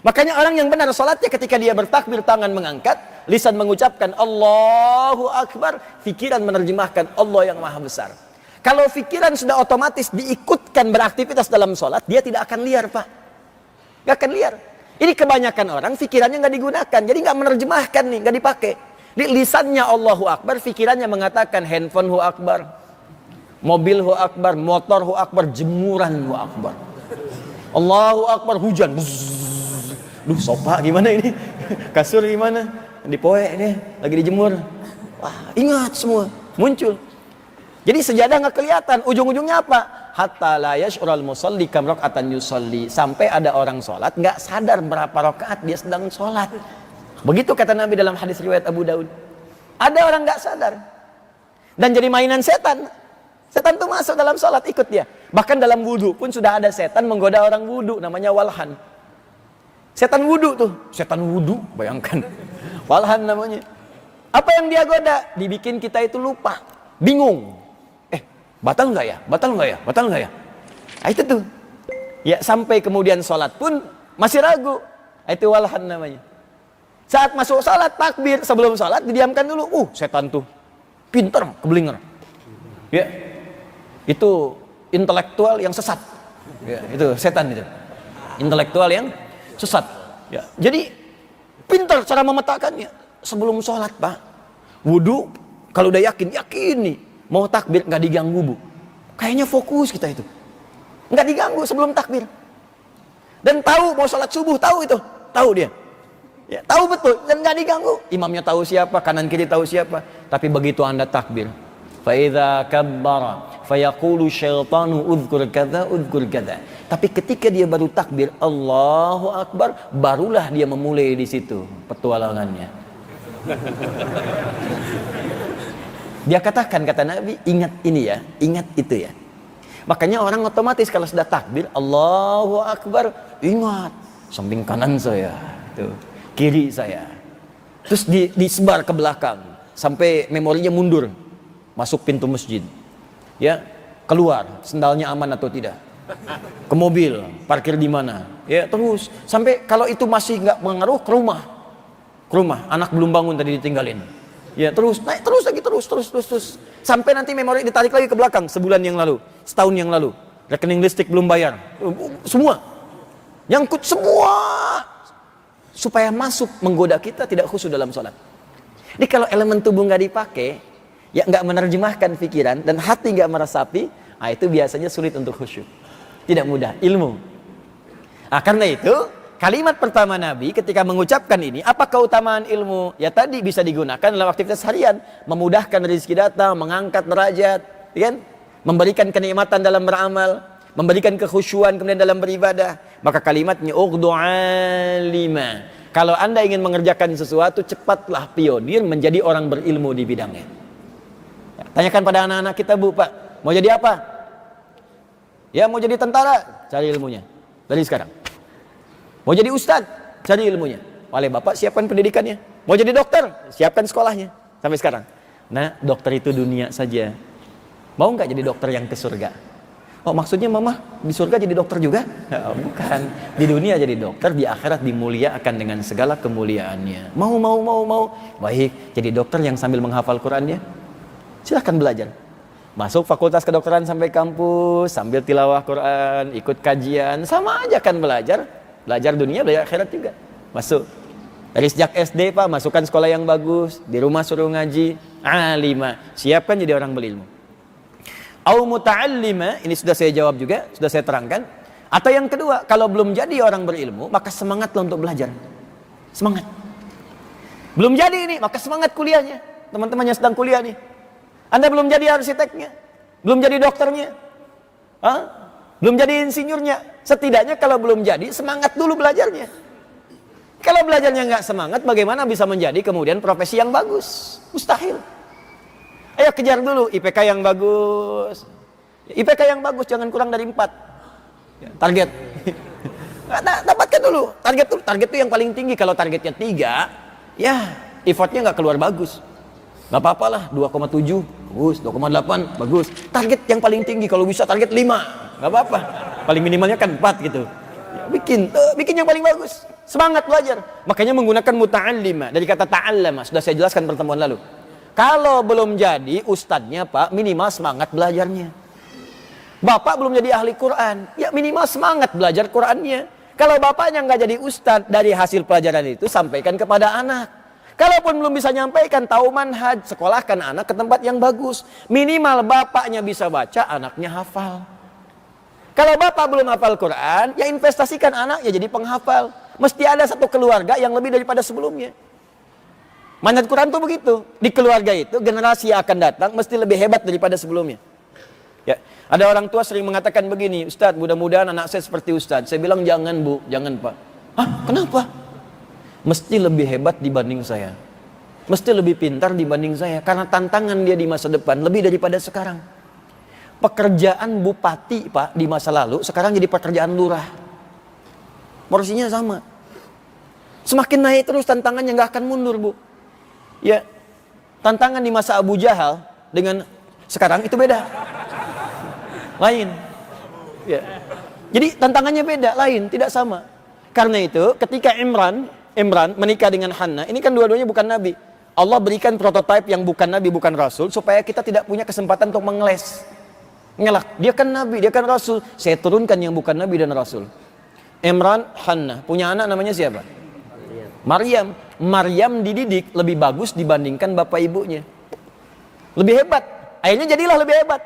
Makanya orang yang benar salatnya ketika dia bertakbir, tangan mengangkat, lisan mengucapkan Allahu Akbar, pikiran menerjemahkan Allah yang maha besar. Kalau pikiran sudah otomatis diikutkan beraktivitas dalam salat, dia tidak akan liar, Pak. Gak akan liar. Ini kebanyakan orang pikirannya nggak digunakan, jadi nggak menerjemahkan nih, nggak dipakai. Di lisannya Allahu Akbar, pikirannya mengatakan handphone hu akbar, mobil hu akbar, motor hu akbar, jemuran hu akbar. Allahu Akbar, hujan. Duh, sofa gimana ini? Kasur gimana? Dipoek nih, lagi dijemur. Wah, ingat semua, muncul. Jadi sejadah nggak kelihatan, ujung-ujungnya apa? Hatta la yash'ural musalli kam raka'atan yusalli. Sampai ada orang sholat nggak sadar berapa rakaat dia sedang sholat. Begitu kata Nabi dalam hadis riwayat Abu Daud. Ada orang nggak sadar dan jadi mainan setan. Setan tuh masuk dalam sholat, ikut dia. Bahkan dalam wudu pun sudah ada setan menggoda orang wudu, namanya walhan. Setan wudu tuh, setan wudu, bayangkan. Walhan namanya. Apa yang dia goda? Dibikin kita itu lupa, bingung. Batal nggak ya? Batal nggak ya? Batal nggak ya? Nah, itu tuh. Ya, sampai kemudian sholat pun masih ragu. Itu walhan namanya. Saat masuk sholat, takbir, sebelum sholat didiamkan dulu. Setan tuh pinter, keblinger. Ya, itu intelektual yang sesat. Ya, itu setan itu. Intelektual yang sesat. Ya, jadi pinter cara memetakannya. Sebelum sholat, Pak. Wudu, kalau udah yakin nih. Mau takbir nggak diganggu, Bu. Kayaknya fokus kita itu. Nggak diganggu sebelum takbir. Dan tahu mau sholat subuh, tahu itu. Tahu dia. Ya, tahu betul dan nggak diganggu. Imamnya tahu siapa, kanan kiri tahu siapa. Tapi begitu Anda takbir, fa idza kabbara fayaqulu syaitanu udhkur kadza udhkur kadza. Tapi ketika dia baru takbir Allahu Akbar, barulah dia memulai di situ petualangannya. Dia katakan, kata Nabi, ingat ini ya, ingat itu ya. Makanya orang otomatis kalau sudah takbir Allahu Akbar, ingat samping kanan saya, tuh, kiri saya. Terus disebar ke belakang sampai memorinya mundur. Masuk pintu masjid. Ya, keluar, sendalnya aman atau tidak. Ke mobil, parkir di mana. Ya, terus sampai kalau itu masih nggak mengaruh ke rumah. Ke rumah, anak belum bangun tadi ditinggalin. Ya, terus naik terus lagi terus sampai nanti memori ditarik lagi ke belakang sebulan yang lalu, setahun yang lalu. Rekening listrik belum bayar. Semua. Nyangkut semua. Supaya masuk menggoda kita tidak khusyuk dalam sholat. Jadi kalau elemen tubuh nggak dipakai, ya nggak menerjemahkan pikiran dan hati nggak meresapi, itu biasanya sulit untuk khusyuk. Tidak mudah, ilmu. Karena itu kalimat pertama Nabi ketika mengucapkan ini, apa keutamaan ilmu? Ya tadi bisa digunakan dalam aktivitas harian, memudahkan rezeki datang, mengangkat derajat, kan? Memberikan kenikmatan dalam beramal, memberikan kekhusyuan kemudian dalam beribadah. Maka kalimatnya ughdu alima. Kalau Anda ingin mengerjakan sesuatu, cepatlah pionir menjadi orang berilmu di bidangnya. Ya, tanyakan pada anak-anak kita, Bu, Pak, mau jadi apa? Ya, mau jadi tentara, cari ilmunya dari sekarang. Mau jadi ustadz, cari ilmunya. Oleh Bapak siapkan pendidikannya. Mau jadi dokter, siapkan sekolahnya. Sampai sekarang. Nah, dokter itu dunia saja. Mau nggak jadi dokter yang ke surga? Oh, maksudnya Mama di surga jadi dokter juga? Bukan. Di dunia jadi dokter, di akhirat dimuliakan dengan segala kemuliaannya. Mau. Baik, jadi dokter yang sambil menghafal Qurannya. Silahkan belajar. Masuk fakultas kedokteran sampai kampus, sambil tilawah Quran, ikut kajian, sama aja kan belajar. Belajar dunia, belajar akhirat juga. Masuk. Dari sejak SD, Pak, masukkan sekolah yang bagus. Di rumah suruh ngaji. Alima. Siapkan jadi orang berilmu. Au muta'allima. Ini sudah saya jawab juga. Sudah saya terangkan. Atau yang kedua, kalau belum jadi orang berilmu, maka semangatlah untuk belajar. Semangat. Belum jadi ini, maka semangat kuliahnya. Teman-teman yang sedang kuliah nih. Anda belum jadi arsiteknya. Belum jadi dokternya. Belum jadi insinyurnya. Setidaknya kalau belum jadi, semangat dulu belajarnya. Kalau belajarnya nggak semangat, bagaimana bisa menjadi kemudian profesi yang bagus? Mustahil. Ayo kejar dulu IPK yang bagus. IPK yang bagus jangan kurang dari 4. Target. Dapatkan dulu. Target itu yang paling tinggi. Kalau targetnya 3, ya effortnya nggak keluar bagus. Nggak apa-apalah, 2,7 bagus, 2,8 bagus. Target yang paling tinggi kalau bisa target 5, nggak apa-apa. Paling minimalnya kan 4 gitu. Ya, bikin yang paling bagus. Semangat belajar. Makanya menggunakan muta'allima dari kata ta'allama, sudah saya jelaskan pertemuan lalu. Kalau belum jadi ustadznya Pak, minimal semangat belajarnya. Bapak belum jadi ahli Quran, ya minimal semangat belajar Qurannya. Kalau bapaknya nggak jadi ustadz, dari hasil pelajaran itu sampaikan kepada anak. Kalaupun belum bisa nyampaikan, tahu manhaj, sekolahkan anak ke tempat yang bagus. Minimal bapaknya bisa baca, anaknya hafal. Kalau bapak belum hafal Quran, ya investasikan anaknya jadi penghafal. Mesti ada satu keluarga yang lebih daripada sebelumnya. Manhaj Quran itu begitu. Di keluarga itu, generasi yang akan datang mesti lebih hebat daripada sebelumnya. Ya, ada orang tua sering mengatakan begini, Ustadz, mudah-mudahan anak saya seperti Ustadz. Saya bilang, jangan Bu, jangan Pak. Hah, kenapa? Mesti lebih hebat dibanding saya. Mesti lebih pintar dibanding saya. Karena tantangan dia di masa depan lebih daripada sekarang. Pekerjaan bupati Pak di masa lalu sekarang jadi pekerjaan lurah. Porsinya sama. Semakin naik terus tantangannya, nggak akan mundur Bu. Ya, tantangan di masa Abu Jahal dengan sekarang itu beda. Lain. Ya. Jadi tantangannya beda, lain, tidak sama. Karena itu ketika Imran menikah dengan Hannah, ini kan dua-duanya bukan nabi. Allah berikan prototipe yang bukan nabi, bukan rasul, supaya kita tidak punya kesempatan untuk mengeles. Ngelak, dia kan nabi, dia kan rasul. Saya turunkan yang bukan nabi dan rasul. Imran, Hannah, punya anak namanya siapa? Maryam. Maryam dididik lebih bagus dibandingkan bapak ibunya. Lebih hebat. Akhirnya jadilah lebih hebat.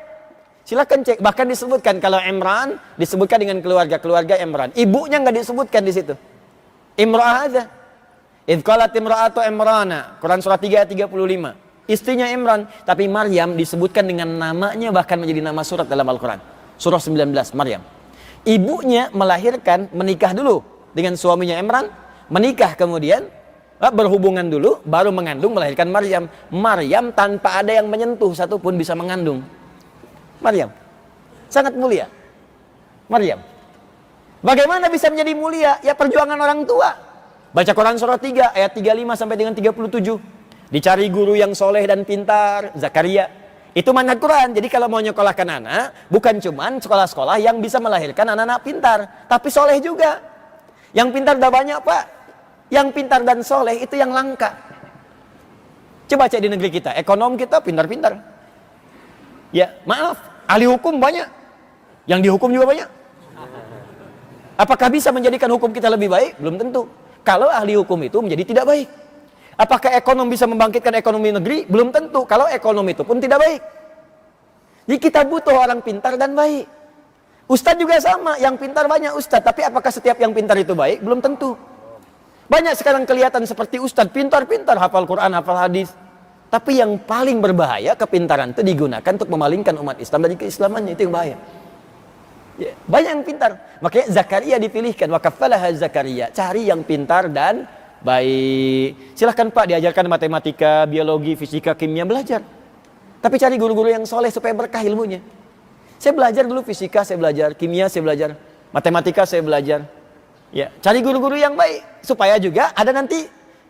Silakan cek. Bahkan disebutkan kalau Imran disebutkan dengan keluarga Imran. Ibunya nggak disebutkan di situ. Imra'ah aja. Idh qalat imra'atu Imrana, Quran surah 3 ayat 35. Istrinya Imran, tapi Maryam disebutkan dengan namanya, bahkan menjadi nama surat dalam Al-Quran. Surah 19, Maryam. Ibunya melahirkan, menikah dulu dengan suaminya Imran, menikah kemudian berhubungan dulu, baru mengandung, melahirkan Maryam. Maryam tanpa ada yang menyentuh satupun bisa mengandung. Maryam sangat mulia. Maryam bagaimana bisa menjadi mulia? Ya perjuangan orang tua. Baca Quran surah 3 ayat 35 sampai dengan 37. Dicari guru yang soleh dan pintar, Zakaria. Itu manhaj Quran. Jadi kalau mau nyekolahkan anak, bukan cuman sekolah-sekolah yang bisa melahirkan anak-anak pintar, tapi soleh juga. Yang pintar udah banyak Pak. Yang pintar dan soleh itu yang langka. Coba cek di negeri kita, ekonom kita pintar-pintar. Ya maaf, ahli hukum banyak. Yang dihukum juga banyak. Apakah bisa menjadikan hukum kita lebih baik? Belum tentu. Kalau ahli hukum itu menjadi tidak baik. Apakah ekonom bisa membangkitkan ekonomi negeri? Belum tentu. Kalau ekonomi itu pun tidak baik. Jadi kita butuh orang pintar dan baik. Ustadz juga sama, yang pintar banyak ustadz. Tapi apakah setiap yang pintar itu baik? Belum tentu. Banyak sekarang kelihatan seperti ustadz, pintar-pintar, hafal Quran, hafal hadis. Tapi yang paling berbahaya, kepintaran itu digunakan untuk memalingkan umat Islam dari keislamannya. Itu yang bahaya. Ya, banyak yang pintar. Makanya Zakaria dipilihkan. Wa kaffalaha Zakaria. Cari yang pintar dan baik. Silahkan Pak diajarkan matematika, biologi, fisika, kimia, belajar. Tapi cari guru-guru yang soleh supaya berkah ilmunya. Saya belajar dulu fisika, saya belajar kimia, saya belajar matematika, saya belajar. Ya, cari guru-guru yang baik supaya juga ada nanti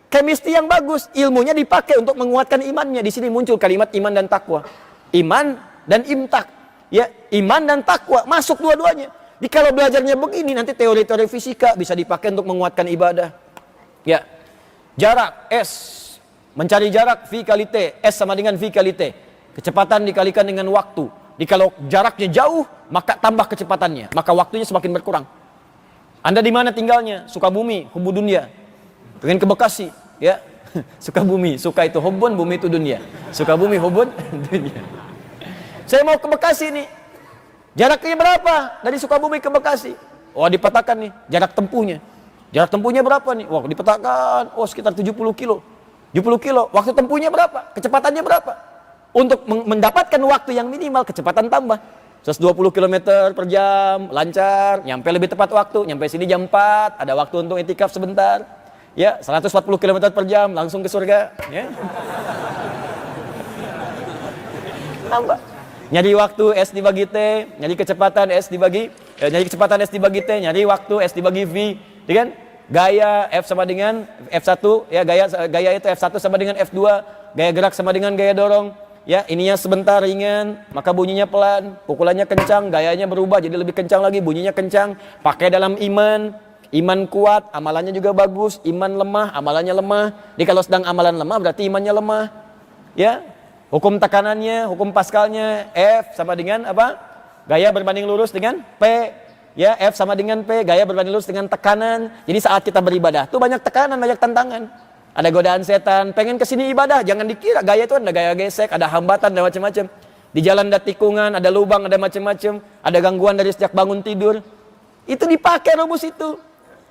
chemistry yang bagus. Ilmunya dipakai untuk menguatkan imannya. Di sini muncul kalimat iman dan takwa. Iman dan imtak. Ya, iman dan takwa masuk dua-duanya. Jadi kalau belajarnya begini, nanti teori-teori fisika bisa dipakai untuk menguatkan ibadah. Ya, jarak S, mencari jarak V kali T, S sama dengan V kali T. Kecepatan dikalikan dengan waktu. Jadi kalau jaraknya jauh, maka tambah kecepatannya, maka waktunya semakin berkurang. Anda di mana tinggalnya? Sukabumi, hubbu dunia. Pengen ke Bekasi, ya. Sukabumi, suka itu hubbun, bumi itu dunia. Sukabumi, hubbun, dunia. Saya mau ke Bekasi nih. Jaraknya berapa dari Sukabumi ke Bekasi? Oh, dipetakan nih jarak tempuhnya. Jarak tempuhnya berapa nih? Wah, dipetakan. Oh, sekitar 70 kilo. 70 kilo. Waktu tempuhnya berapa? Kecepatannya berapa? Untuk mendapatkan waktu yang minimal, kecepatan tambah. 120 km per jam, lancar. Nyampe lebih tepat waktu. Nyampe sini jam 4. Ada waktu untuk itikaf sebentar. Ya, 140 km per jam, langsung ke surga. Ya. Tambah. Nyari waktu S dibagi T, nyari kecepatan S dibagi T, nyari waktu S dibagi V, ya kan? Gaya F sama dengan F1, ya gaya itu F1 sama dengan F2, gaya gerak sama dengan gaya dorong. Ya, ininya sebentar ringan, maka bunyinya pelan, pukulannya kencang, gayanya berubah jadi lebih kencang lagi, bunyinya kencang. Pakai dalam iman, iman kuat, amalannya juga bagus. Iman lemah, amalannya lemah. Jadi kalau sedang amalan lemah berarti imannya lemah. Ya, hukum tekanannya, hukum paskalnya F sama dengan apa? Gaya berbanding lurus dengan P. Ya, F sama dengan P, gaya berbanding lurus dengan tekanan. Jadi saat kita beribadah tuh banyak tekanan, banyak tantangan. Ada godaan setan, pengen kesini ibadah, jangan dikira gaya itu ada gaya gesek, ada hambatan, ada macam-macam. Di jalan ada tikungan, ada lubang, ada macam-macam, ada gangguan dari sejak bangun tidur. Itu dipakai rumus itu.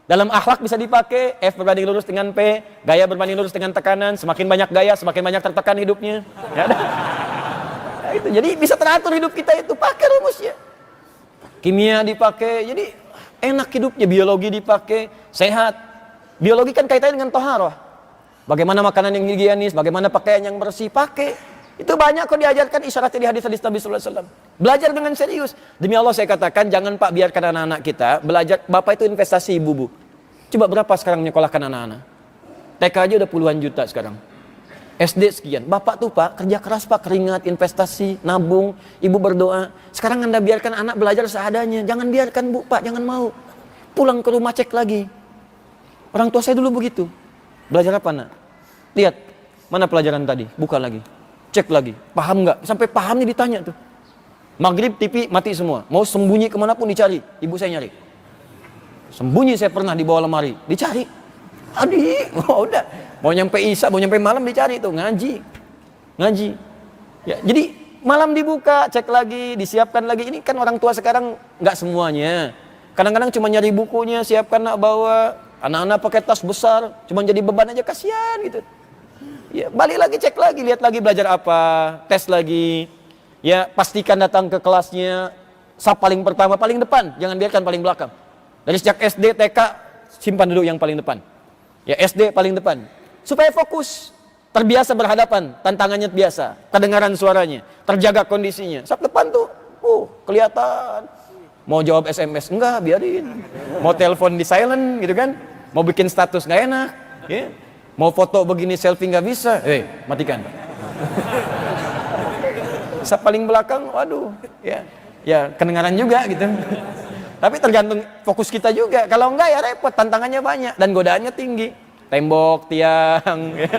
Dalam akhlak bisa dipakai, F berbanding lurus dengan P, gaya berbanding lurus dengan tekanan, semakin banyak gaya, semakin banyak tertekan hidupnya. Ya, nah, itu. Jadi bisa teratur hidup kita itu, pakai rumusnya. Kimia dipakai, jadi enak hidupnya, biologi dipakai, sehat. Biologi kan kaitannya dengan toharoh. Bagaimana makanan yang higienis, bagaimana pakaian yang bersih, pakai. Itu banyak kok diajarkan isyaratnya di hadis-hadis Nabi sallallahu alaihi wasallam. Belajar dengan serius. Demi Allah saya katakan, jangan Pak biarkan anak-anak kita belajar. Bapak itu investasi ibu, Bu. Coba berapa sekarang menyekolahkan anak-anak? TK aja udah puluhan juta sekarang. SD sekian. Bapak tuh Pak, kerja keras Pak, keringat, investasi, nabung, ibu berdoa. Sekarang Anda biarkan anak belajar seadanya. Jangan biarkan Bu, Pak, jangan mau. Pulang ke rumah cek lagi. Orang tua saya dulu begitu. Belajar apa nak? Lihat, mana pelajaran tadi? Buka lagi. Cek lagi. Paham nggak? Sampai pahamnya ditanya tuh. Maghrib TV mati semua. Mau sembunyi kemanapun dicari. Ibu saya nyari. Sembunyi saya pernah di bawah lemari. Dicari. Adik, oh, udah. Mau nyampe Isya, mau nyampe malam dicari tuh. Ngaji. Ya, jadi malam dibuka, cek lagi, disiapkan lagi. Ini kan orang tua sekarang nggak semuanya. Kadang-kadang cuma nyari bukunya, siapkan nak bawa. Anak-anak pakai tas besar, cuma jadi beban aja, kasihan gitu. Ya, balik lagi, cek lagi, lihat lagi belajar apa, tes lagi. Ya, pastikan datang ke kelasnya saf paling pertama, paling depan, jangan biarkan paling belakang. Dari sejak SD, TK, simpan dulu yang paling depan. Ya, SD paling depan. Supaya fokus, terbiasa berhadapan, tantangannya biasa, kedengaran suaranya, terjaga kondisinya. Saf depan tuh, kelihatan. Mau jawab SMS, enggak, biarin. Mau telepon di silent gitu kan. Mau bikin status nggak enak. Ya. Mau foto begini selfie nggak bisa. Matikan. Paling belakang, waduh. Ya kedengaran juga gitu. Tapi tergantung fokus kita juga. Kalau enggak ya repot, tantangannya banyak. Dan godaannya tinggi. Tembok, tiang. Ya.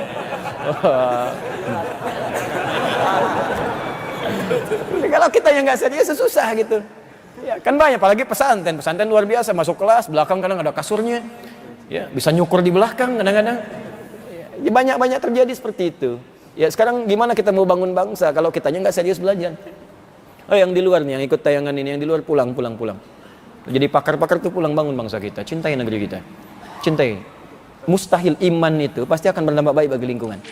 Kalau kita yang nggak serius, susah gitu. Ya, kan banyak, apalagi pesantren luar biasa, masuk kelas, belakang kadang ada kasurnya, ya, bisa nyukur di belakang kadang-kadang, ya, banyak terjadi seperti itu. Ya, sekarang gimana kita mau bangun bangsa kalau kitanya nggak serius belajar? Oh, yang di luar nih, yang ikut tayangan ini, yang di luar pulang. Jadi pakar-pakar itu pulang, bangun bangsa kita, cintai negeri kita, cintai. Mustahil iman itu pasti akan berdampak baik bagi lingkungan.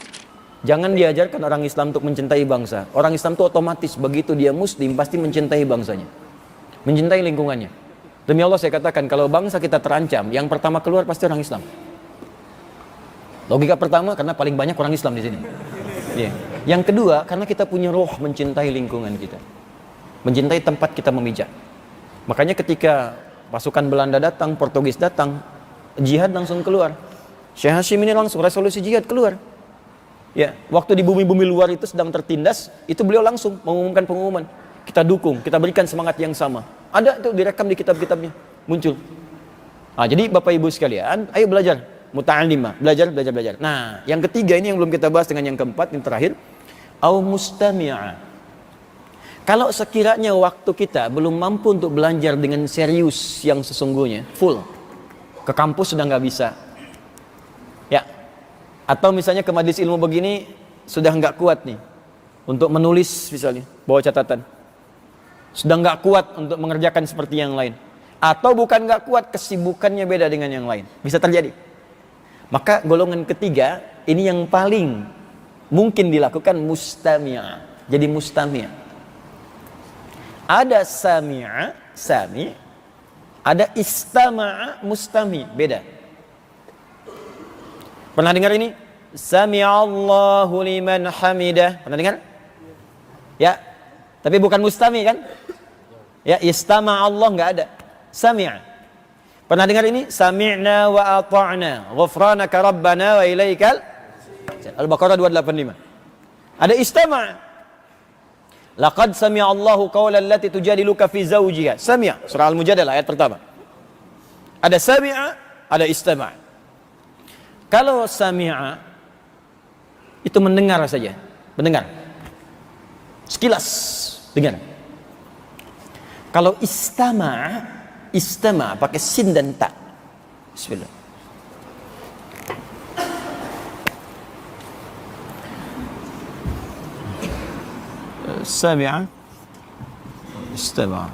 Jangan diajarkan orang Islam untuk mencintai bangsa. Orang Islam itu otomatis begitu dia muslim pasti mencintai bangsanya. Mencintai lingkungannya. Demi Allah saya katakan, kalau bangsa kita terancam, yang pertama keluar pasti orang Islam. Logika pertama, karena paling banyak orang Islam di sini. Yeah. Yang kedua, karena kita punya roh mencintai lingkungan kita, mencintai tempat kita memijak. Makanya ketika pasukan Belanda datang, Portugis datang, jihad langsung keluar. Syekh Hashim ini langsung resolusi jihad keluar. Ya, waktu di bumi-bumi luar itu sedang tertindas, itu beliau langsung mengumumkan pengumuman. Kita dukung, kita berikan semangat yang sama. Ada tuh direkam di kitab-kitabnya, muncul. Nah, jadi Bapak Ibu sekalian, ayo belajar, muta'allimah, belajar. Nah, yang ketiga ini yang belum kita bahas dengan yang keempat, yang terakhir, au mustami'a. Kalau sekiranya waktu kita belum mampu untuk belajar dengan serius yang sesungguhnya, full, ke kampus sudah nggak bisa. Ya, atau misalnya ke majelis ilmu begini sudah nggak kuat nih untuk menulis misalnya, bawa catatan. Sudah nggak kuat untuk mengerjakan seperti yang lain. Atau bukan nggak kuat, kesibukannya beda dengan yang lain. Bisa terjadi. Maka golongan ketiga, ini yang paling mungkin dilakukan, mustami'a. Jadi mustami'a. Ada sami'a, sami. Ada istama'a, mustami. Beda. Pernah dengar ini? Sami'allahu liman hamidah. Pernah dengar? Ya. Tapi bukan mustami kan? Ya, istama Allah nggak ada. Sami'a. Pernah dengar ini? Sami'na wa ata'na, ghufranaka rabbana wa ilaikal. Al-Baqarah 285. Ada istama'. Laqad sami'a Allahu qawla allati tujadiluka fi zawjiha. Sami'a, surah Al-Mujadalah ayat pertama. Ada sami'a, ada istama'. Kalau sami'a itu mendengar saja, mendengar. Sekilas dengar. Kalau istama pakai sin dan ta. Bismillah. Sami'a, istama.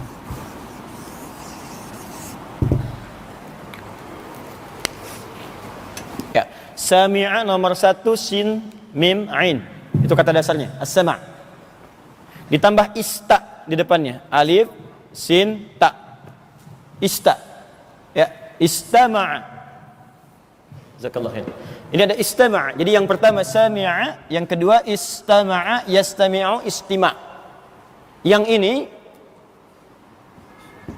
Ya, sami'a nomor 1 sin mim ain. Itu kata dasarnya, as-sama'. Ditambah ista di depannya, alif sin ta. Ista, ya, istama'a. Jazakallahu khair. Ini ada istama'a. Jadi yang pertama sami'a, yang kedua istama'a, yastami'u, istima'. Yang ini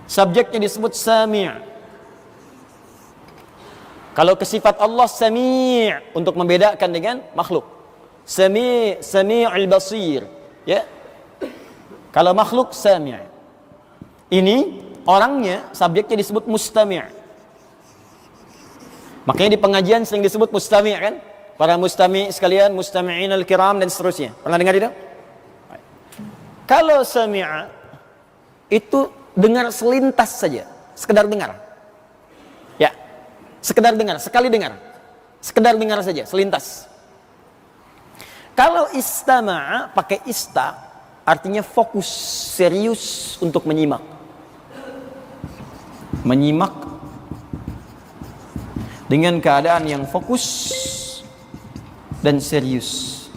subjeknya disebut sami'. Kalau ke sifat Allah sami' untuk membedakan dengan makhluk. Sami'ul basir, ya. Kalau makhluk sami'. Ini orangnya, subjeknya disebut mustami'. Makanya di pengajian sering disebut mustami' kan? Para mustami' sekalian, mustami'in al-kiram dan seterusnya. Pernah dengar itu? Kalau sami'a itu dengar selintas saja, sekedar dengar. Ya, sekedar dengar, sekali dengar. Sekedar dengar saja, selintas. Kalau istama'a pakai ista, artinya fokus, serius untuk menyimak. Menyimak dengan keadaan yang fokus dan serius.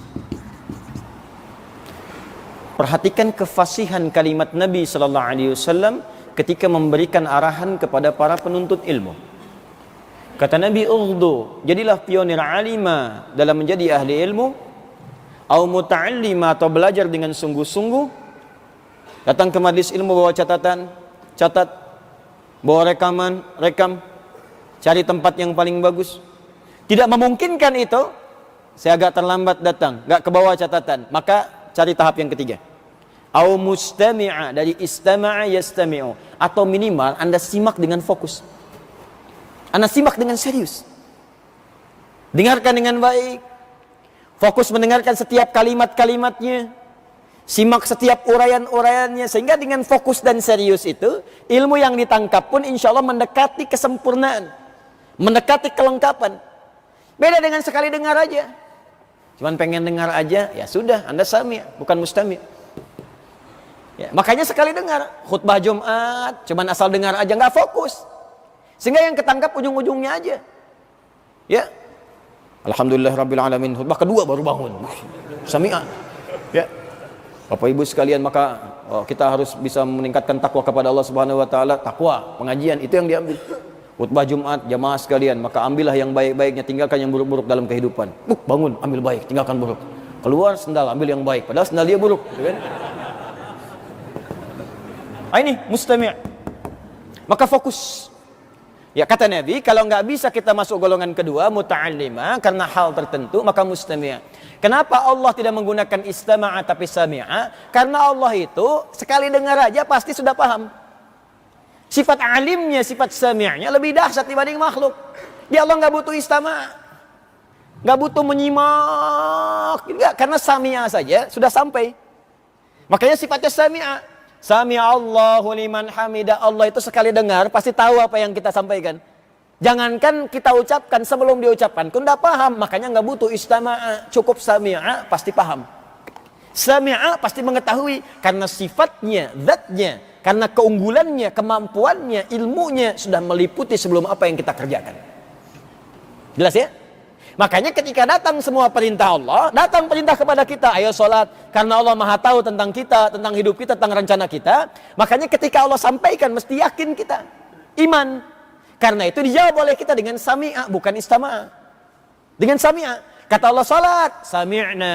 Perhatikan kefasihan kalimat Nabi sallallahu alaihi wasallam ketika memberikan arahan kepada para penuntut ilmu. Kata Nabi, "Ughdu", jadilah pionir alima dalam menjadi ahli ilmu, au muta'allima, atau belajar dengan sungguh-sungguh. Datang ke majlis ilmu bawa catatan, catat. Bawa rekaman, rekam. Cari tempat yang paling bagus. Tidak memungkinkan itu, saya agak terlambat datang, gak ke bawah catatan, maka cari tahap yang ketiga. Au mustami'a, dari istama'a yastami'u, atau minimal Anda simak dengan fokus. Anda simak dengan serius. Dengarkan dengan baik. Fokus mendengarkan setiap kalimat-kalimatnya. Simak setiap uraian-uraiannya, sehingga dengan fokus dan serius itu, ilmu yang ditangkap pun insya Allah mendekati kesempurnaan, mendekati kelengkapan. Beda dengan sekali dengar aja. Cuman pengen dengar aja, ya sudah, Anda sami', bukan mustami'. Ya, makanya sekali dengar, khutbah Jumat, cuman asal dengar aja, nggak fokus. Sehingga yang ketangkap ujung-ujungnya aja. Ya, alhamdulillah rabbil alamin, khutbah kedua baru bangun. Sami'ah. Ya. Bapak Ibu sekalian, maka kita harus bisa meningkatkan takwa kepada Allah Subhanahu wa taala. Takwa, pengajian itu yang diambil. Khutbah Jumat, jamaah sekalian, maka ambillah yang baik-baiknya, tinggalkan yang buruk-buruk dalam kehidupan. Bangun, ambil baik, tinggalkan buruk. Keluar sendal, ambil yang baik, padahal sendal dia buruk, kan? Ini mustami'. Maka fokus. Ya, kata Nabi, kalau nggak bisa kita masuk golongan kedua, muta'allima, karena hal tertentu, maka mustami'. Kenapa Allah tidak menggunakan istama'a tapi sami'a? Karena Allah itu sekali dengar aja pasti sudah paham. Sifat alimnya, sifat sami'nya lebih dahsyat dibanding makhluk. Dia Allah nggak butuh istama'a, nggak butuh menyimak, enggak, karena sami'a saja sudah sampai. Makanya sifatnya sami'a. Sami'a Allahu liman hamidah. Allah itu sekali dengar pasti tahu apa yang kita sampaikan. Jangankan kita ucapkan, sebelum diucapkan pun udah paham. Makanya nggak butuh istama'a, cukup sami'a, pasti paham. Sami'a pasti mengetahui karena sifatnya, zatnya, karena keunggulannya, kemampuannya, ilmunya sudah meliputi sebelum apa yang kita kerjakan. Jelas ya? Makanya ketika datang semua perintah Allah, datang perintah kepada kita, ayo sholat. Karena Allah maha tahu tentang kita, tentang hidup kita, tentang rencana kita. Makanya ketika Allah sampaikan, mesti yakin kita. Iman. Karena itu dijawab oleh kita dengan sami'a, bukan istama'a. Dengan sami'a. Kata Allah sholat, sami'na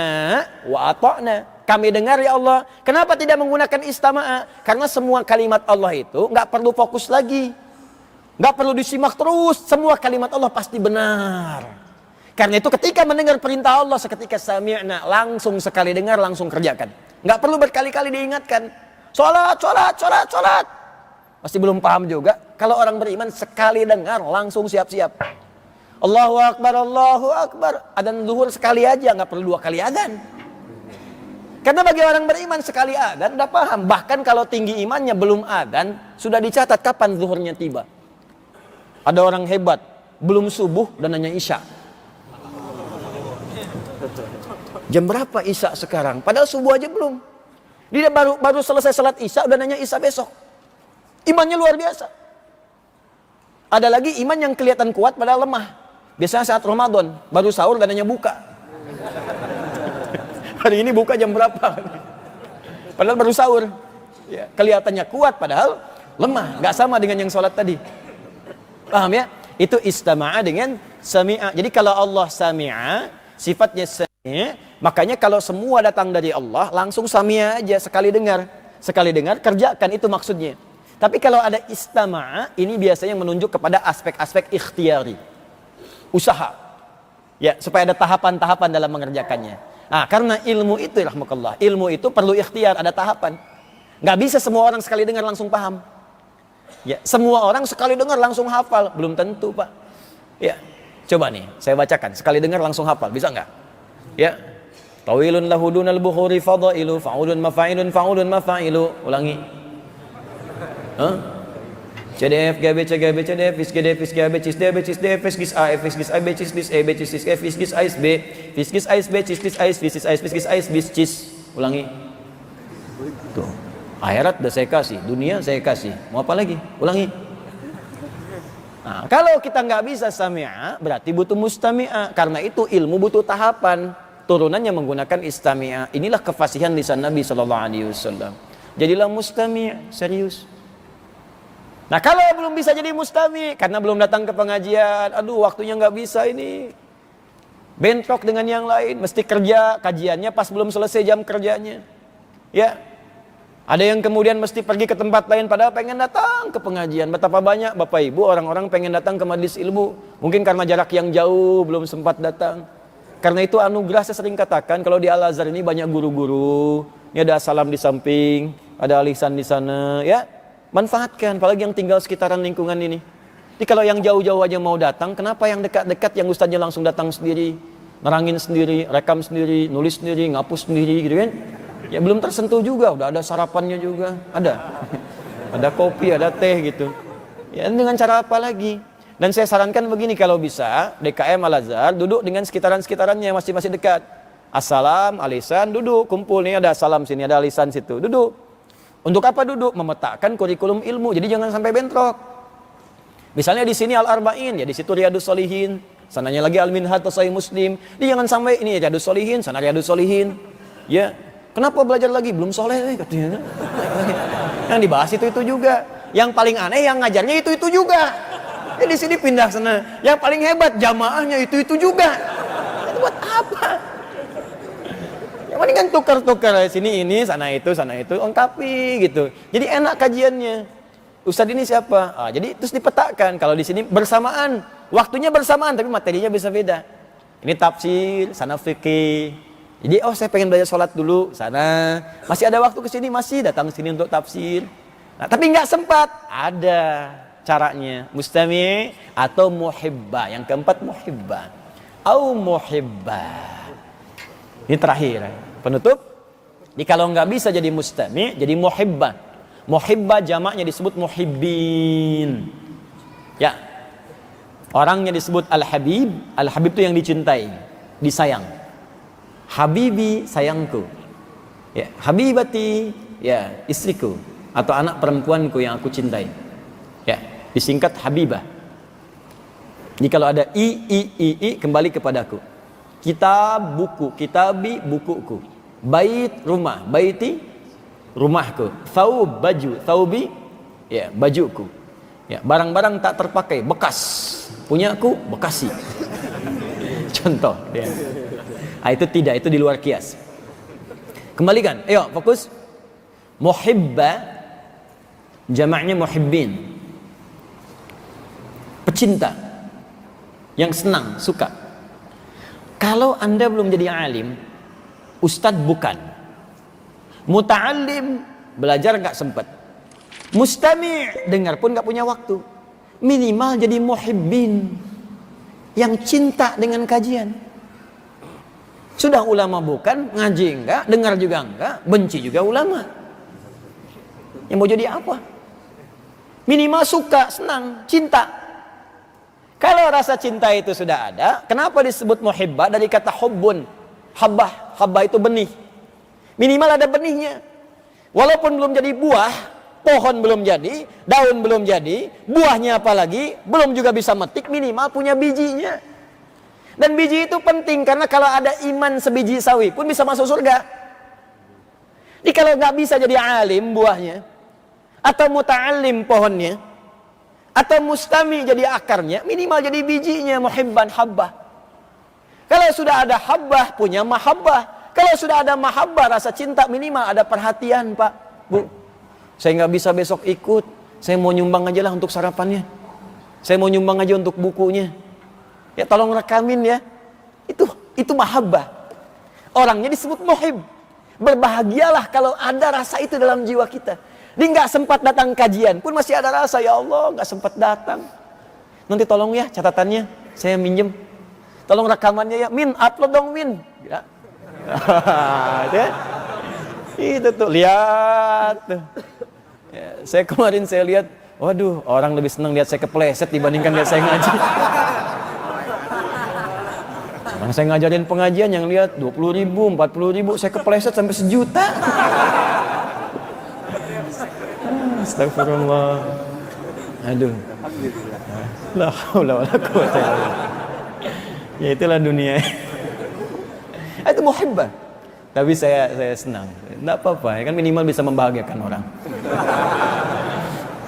wa ata'na. Kami dengar ya Allah. Kenapa tidak menggunakan istama'a? Karena semua kalimat Allah itu nggak perlu fokus lagi. Nggak perlu disimak terus, semua kalimat Allah pasti benar. Karena itu ketika mendengar perintah Allah, seketika sami'na, langsung sekali dengar, langsung kerjakan. Nggak perlu berkali-kali diingatkan. Sholat, sholat, sholat, sholat. Pasti belum paham juga. Kalau orang beriman sekali dengar, langsung siap-siap. Allahu Akbar, Allahu Akbar. Adzan zuhur sekali aja, nggak perlu 2 kali adzan. Karena bagi orang beriman sekali adzan udah paham. Bahkan kalau tinggi imannya belum adzan, sudah dicatat kapan zuhurnya tiba. Ada orang hebat, belum subuh dan nanya isya. Jam berapa isya sekarang? Padahal subuh aja belum. Dia baru selesai salat isya udah nanya isya besok. Imannya luar biasa. Ada lagi iman yang kelihatan kuat padahal lemah. Biasanya saat Ramadan, baru sahur dan nanya buka. Hari ini buka jam berapa? Padahal baru sahur. Ya, kelihatannya kuat padahal lemah. Gak sama dengan yang sholat tadi. Paham ya? Itu istama'a dengan sami'a. Jadi kalau Allah sami'a, sifatnya sami', makanya kalau semua datang dari Allah, langsung sami'a aja, sekali dengar. Sekali dengar, kerjakan, itu maksudnya. Tapi kalau ada istama'a, ini biasanya menunjuk kepada aspek-aspek ikhtiyari. Usaha. Ya, supaya ada tahapan-tahapan dalam mengerjakannya. Nah, karena ilmu itu, rahmukallah, ilmu itu perlu ikhtiar, ada tahapan. Nggak bisa semua orang sekali dengar langsung paham. Ya, semua orang sekali dengar langsung hafal, belum tentu, Pak. Ya, coba nih, saya bacakan, sekali dengar langsung hafal, bisa nggak? Ya, tawilun lahudunal bukhuri fadailu, fa'ulun mafa'ilun, fa'ulun mafa'ilu. Ulangi. CDF, GB, CGB, CDF, FIS, GDF, FIS, GB, CIS, DB, CIS, DF, FIS, GIS, A, FIS, GIS, AB, CIS, DIS, EB, CIS, DIS, F, FIS, GIS, AIS, B, FIS, GIS, AIS, B, CIS, DIS, AIS, FIS, GIS, AIS, FIS, GIS, AIS, BIS, CIS. Ulangi. Tuh. Akhirat udah saya kasih, dunia saya kasih. Mau apa lagi? Ulangi. Nah, kalau kita nggak bisa sami'a, berarti butuh mustami'a. Karena itu ilmu butuh tahapan. Turunannya menggunakan istami'a. Inilah kefasihan lisan Nabi SAW. Jadilah mustami', serius. Nah, kalau belum bisa jadi mustami', karena belum datang ke pengajian, aduh waktunya nggak bisa ini. Bentrok dengan yang lain, mesti kerja, kajiannya pas belum selesai jam kerjanya. Ya. Ada yang kemudian mesti pergi ke tempat lain padahal pengen datang ke pengajian. Betapa banyak Bapak Ibu orang-orang pengen datang ke majelis ilmu, mungkin karena jarak yang jauh belum sempat datang. Karena itu anugerah, saya sering katakan kalau di Al-Azhar ini banyak guru-guru, ini ada salam di samping, ada alisan di sana, ya. Manfaatkan, apalagi yang tinggal sekitaran lingkungan ini. Jadi kalau yang jauh-jauh aja mau datang, kenapa yang dekat-dekat yang ustaznya langsung datang sendiri, nerangin sendiri, rekam sendiri, nulis sendiri, ngapus sendiri gitu kan? Ya belum tersentuh juga, udah ada sarapannya juga, ada. Ada kopi, ada teh gitu. Ya dengan cara apa lagi? Dan saya sarankan begini, kalau bisa DKM Al-Azhar duduk dengan sekitaran-sekitarannya masih dekat. Assalam, alisan, duduk, kumpul nih, ada salam sini, ada alisan situ, duduk. Untuk apa duduk? Memetakan kurikulum ilmu. Jadi jangan sampai bentrok. Misalnya di sini Al-Arba'in, ya di situ Riyadus Shalihin. Sananya lagi Al-Minhaj atau Sahih Muslim. Jadi jangan sampai ini Riyadus Shalihin, sana Riyadus Shalihin. Ya, kenapa belajar lagi? Belum soleh katanya. Yang dibahas itu juga. Yang paling aneh yang ngajarnya itu juga. Jadi di sini pindah sana. Yang paling hebat jamaahnya itu juga. Itu buat apa? Yang penting kan tukar-tukar sini ini, sana itu, lengkapi gitu. Jadi enak kajiannya. Ustadz ini siapa? Jadi terus dipetakan. Kalau di sini bersamaan, waktunya bersamaan, tapi materinya bisa beda. Ini tafsir, sana fikih. Jadi saya pengen belajar sholat dulu, sana. Masih ada waktu ke sini, masih datang ke sini untuk tafsir. Nah, tapi nggak sempat. Ada caranya. Mustami' atau muhibba. Yang keempat muhibba. Au muhibba. Ini terakhir, penutup. Jadi kalau nggak bisa jadi mustami', jadi muhibba. Muhibba jamaknya disebut muhibbin. Ya, orangnya disebut al-habib. Al-habib itu yang dicintai, disayang. Habibi, sayangku. Ya, habibati, ya istriku atau anak perempuanku yang aku cintai. Ya, disingkat habibah. Jadi kalau ada i kembali kepadaku. Kitab, buku, kitabi, bukuku. Bait, rumah, baiti, rumahku. Thawb, baju, thawbi, ya, bajuku. Ya, barang-barang tak terpakai, bekas. Punyaku, bekasi. Contoh, ya. Itu tidak, itu di luar kias. Kembalikan, ayo fokus. Muhibba, jamaknya muhibbin. pecinta, yang senang, suka. Kalau Anda belum jadi alim, ustadz bukan, muta'allim, belajar nggak sempat, mustami', dengar pun nggak punya waktu. Minimal jadi muhibbin, yang cinta dengan kajian. Sudah ulama bukan, ngaji enggak, dengar juga enggak, benci juga ulama. Yang mau jadi apa? Minimal suka, senang, cinta. Kalau rasa cinta itu sudah ada, kenapa disebut muhibbah dari kata hubbun? Habbah, habbah itu benih. Minimal ada benihnya. Walaupun belum jadi buah, pohon belum jadi, daun belum jadi, buahnya apalagi, belum juga bisa metik, minimal punya bijinya. Dan biji itu penting karena kalau ada iman sebiji sawi pun bisa masuk surga. Jadi kalau nggak bisa jadi alim buahnya, atau muta'allim pohonnya, atau mustami jadi akarnya, minimal jadi bijinya, muhibban habbah. Kalau sudah ada habbah, punya mahabbah. Kalau sudah ada mahabbah, rasa cinta, minimal ada perhatian, Pak, Bu. Saya nggak bisa besok ikut, saya mau nyumbang aja lah untuk sarapannya. Saya mau nyumbang aja untuk bukunya. Ya tolong rekamin ya. Itu mahabbah. Orangnya disebut muhib. Berbahagialah kalau ada rasa itu dalam jiwa kita. Dia nggak sempat datang kajian pun masih ada rasa, ya Allah nggak sempat datang. Nanti tolong ya catatannya, saya minjem. Tolong rekamannya ya, Min upload dong Min. Ya. Itu tuh lihat tuh. Ya, saya kemarin saya lihat, waduh orang lebih senang lihat saya kepleset dibandingkan lihat saya ngaji. Orang saya ngajarin pengajian yang lihat 20.000, 40.000, saya kepleset sampai 1 juta. Astagfirullah. Aduh. La haula wala quwwata illa billah. Ya itulah dunia. Itu muhibbah. Tapi saya senang. Enggak apa-apa, ya kan minimal bisa membahagiakan orang.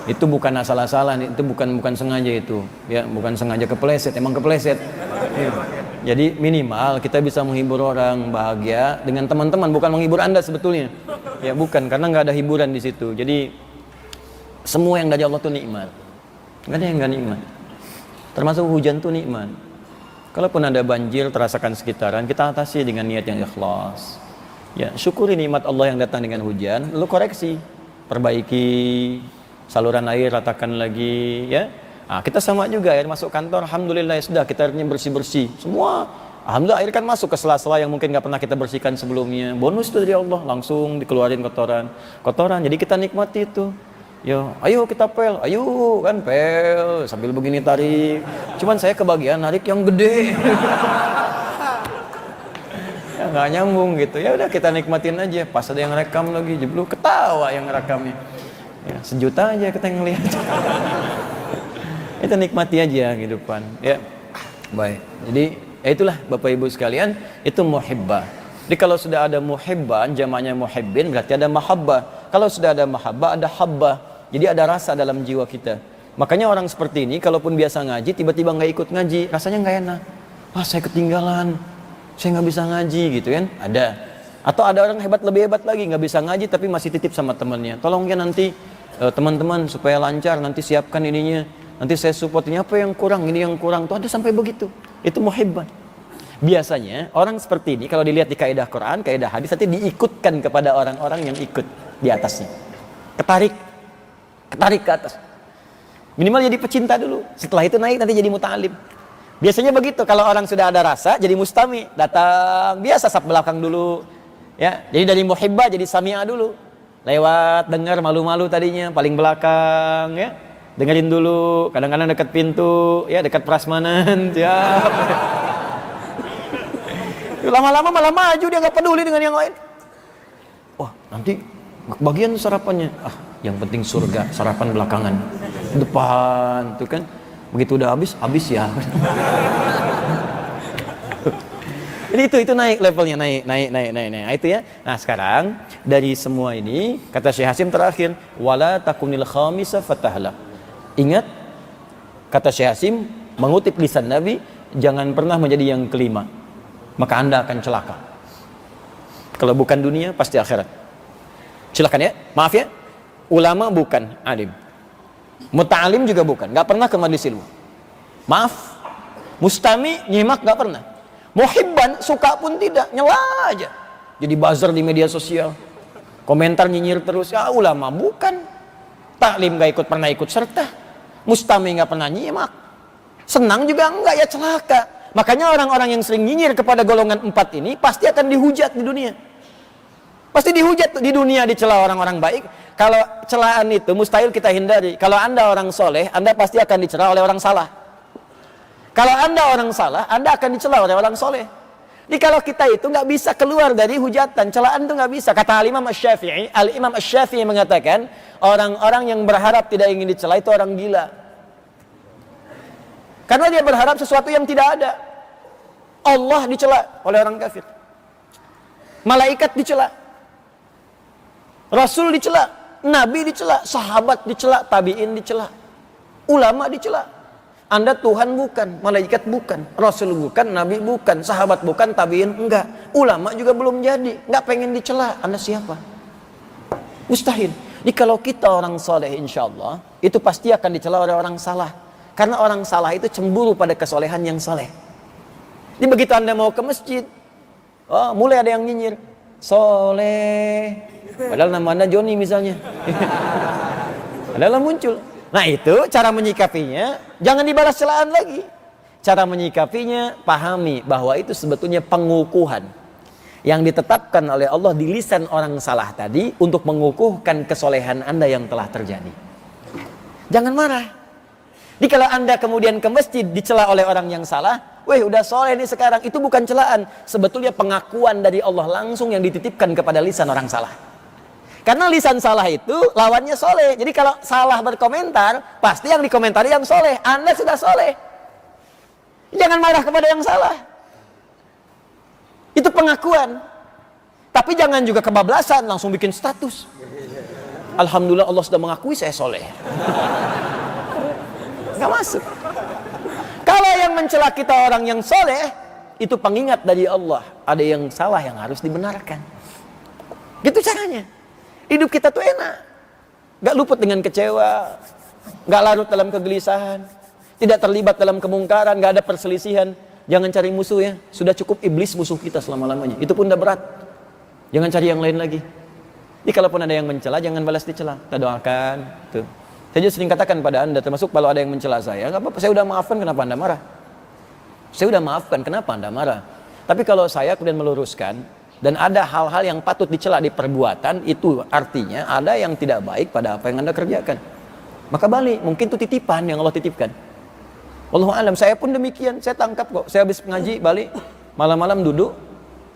Itu bukan asal-asalan, itu bukan sengaja itu. Ya, bukan sengaja kepleset, emang kepleset. Ya. Jadi minimal kita bisa menghibur orang bahagia dengan teman-teman, bukan menghibur Anda sebetulnya. Ya bukan, karena nggak ada hiburan di situ. Jadi semua yang dari Allah tuh nikmat. Nggak ada yang nggak nikmat. Termasuk hujan tuh nikmat. Kalaupun ada banjir terasakan sekitaran, kita atasi dengan niat yang ikhlas. Ya syukuri nikmat Allah yang datang dengan hujan, lalu koreksi, perbaiki saluran air, ratakan lagi, ya. Nah, kita sama juga, air masuk kantor, alhamdulillah ya sudah, kita airnya bersih-bersih semua, alhamdulillah air kan masuk ke sela-sela yang mungkin gak pernah kita bersihkan sebelumnya, bonus itu dari Allah, langsung dikeluarin kotoran, jadi kita nikmati itu. Yo, ayo kita pel, ayo kan pel, sambil begini tarik, cuman saya kebagian narik yang gede. Ya gak nyambung gitu, ya udah kita nikmatin aja, pas ada yang rekam lagi, jeblok ketawa yang rekamnya, ya 1 juta aja kita ngelihat. Kita nikmati aja kehidupan, ya. Baik. Jadi itulah Bapak Ibu sekalian, itu muhibbah. Jadi kalau sudah ada muhibban, jamaknya muhibbin, berarti ada mahabbah. Kalau sudah ada mahabbah, ada habbah. Jadi ada rasa dalam jiwa kita. Makanya orang seperti ini, kalaupun biasa ngaji, tiba-tiba nggak ikut ngaji, rasanya nggak enak. Wah, saya ketinggalan, saya nggak bisa ngaji, gitu kan? Ada. Atau ada orang hebat, lebih hebat lagi, nggak bisa ngaji, tapi masih titip sama temannya. Tolong ya nanti teman-teman supaya lancar, nanti siapkan ininya. Nanti saya support ini apa yang kurang, ini yang kurang. Tuh ada sampai begitu. Itu muhibban. Biasanya orang seperti ini kalau dilihat di kaidah Quran, kaidah hadis, nanti diikutkan kepada orang-orang yang ikut di atasnya. Ketarik ke atas. Minimal jadi pecinta dulu. Setelah itu naik nanti jadi muta'alim. Biasanya begitu. Kalau orang sudah ada rasa jadi mustami, datang biasa saf belakang dulu. Ya, jadi dari muhibbah jadi sami'ah dulu. Lewat dengar malu-malu tadinya paling belakang, ya. Dengerin dulu, kadang-kadang dekat pintu, ya dekat prasmanan, ya. Lama-lama malah maju, dia nggak peduli dengan yang lain. Wah, nanti bagian sarapannya, yang penting surga, sarapan belakangan, depan, tuh kan. Begitu udah habis ya. Jadi itu naik levelnya, naik. Itu ya. Nah sekarang dari semua ini kata Syekh Hasim terakhir, wala takunil khamisa fatahla. Ingat, kata Syekh Hasim, mengutip lisan Nabi, jangan pernah menjadi yang kelima. Maka Anda akan celaka. Kalau bukan dunia, pasti akhirat. Silakan ya, maaf ya. Ulama bukan alim. Muta'alim juga bukan, gak pernah ke majelis ilmu. Maaf, mustami nyimak nggak pernah. Muhibban suka pun tidak, nyela aja. Jadi buzzer di media sosial, komentar nyinyir terus. Ya ulama bukan, taklim nggak pernah ikut serta, mustami nggak pernah nyimak, senang juga enggak, ya celaka. Makanya orang-orang yang sering nyinyir kepada golongan 4 ini pasti akan dihujat di dunia. Pasti dihujat di dunia, dicela orang-orang baik. Kalau celaan itu mustahil kita hindari. Kalau Anda orang soleh, Anda pasti akan dicela oleh orang salah. Kalau Anda orang salah, Anda akan dicela oleh orang soleh. Jadi kalau kita itu nggak bisa keluar dari hujatan, celaan itu nggak bisa. Kata Al-Imam Asy-Syafi'i, Al-Imam Asy-Syafi'i mengatakan, orang-orang yang berharap tidak ingin dicela itu orang gila. Karena dia berharap sesuatu yang tidak ada. Allah dicela oleh orang kafir. Malaikat dicela. Rasul dicela. Nabi dicela. Sahabat dicela. Tabi'in dicela. Ulama dicela. Anda Tuhan bukan. Malaikat bukan. Rasul bukan. Nabi bukan. Sahabat bukan. Tabi'in enggak. Ulama juga belum jadi. Enggak pengen dicela. Anda siapa? Mustahil. Jadi kalau kita orang soleh insya Allah, itu pasti akan dicela oleh orang salah. Karena orang salah itu cemburu pada kesolehan yang soleh. Jadi begitu Anda mau ke masjid, oh, mulai ada yang nyinyir, soleh, padahal nama Anda Joni misalnya. Padahal muncul. Nah itu cara menyikapinya, jangan dibalas celaan lagi. Cara menyikapinya, pahami bahwa itu sebetulnya pengukuhan yang ditetapkan oleh Allah di lisan orang salah tadi untuk mengukuhkan kesolehan Anda yang telah terjadi. Jangan marah. Jadi kalau Anda kemudian ke masjid dicela oleh orang yang salah, weh udah soleh nih sekarang, itu bukan celaan. Sebetulnya pengakuan dari Allah langsung yang dititipkan kepada lisan orang salah. Karena lisan salah itu lawannya soleh. Jadi kalau salah berkomentar, pasti yang dikomentari yang soleh. Anda sudah soleh. Jangan marah kepada yang salah. Itu pengakuan. Tapi jangan juga kebablasan, langsung bikin status. Alhamdulillah Allah sudah mengakui saya soleh. Nggak masuk. Kalau yang mencela kita orang yang soleh, itu pengingat dari Allah. Ada yang salah yang harus dibenarkan. Gitu caranya. Hidup kita tuh enak. Nggak luput dengan kecewa. Nggak larut dalam kegelisahan. Tidak terlibat dalam kemungkaran. Nggak ada perselisihan. Jangan cari musuh ya. Sudah cukup iblis musuh kita selama-lamanya. Itu pun udah berat. Jangan cari yang lain lagi. Jadi kalaupun ada yang mencela, jangan balas dicela. Kita doakan. Tuh. Saya sering katakan pada Anda, termasuk kalau ada yang mencela saya, nggak apa-apa, saya udah maafkan, kenapa Anda marah? Saya udah maafkan, kenapa Anda marah? Tapi kalau saya kemudian meluruskan, dan ada hal-hal yang patut dicela di perbuatan, itu artinya ada yang tidak baik pada apa yang Anda kerjakan. Maka balik, mungkin itu titipan yang Allah titipkan. Wallahu alam, saya pun demikian, saya tangkap kok. Saya habis ngaji, balik, malam-malam duduk,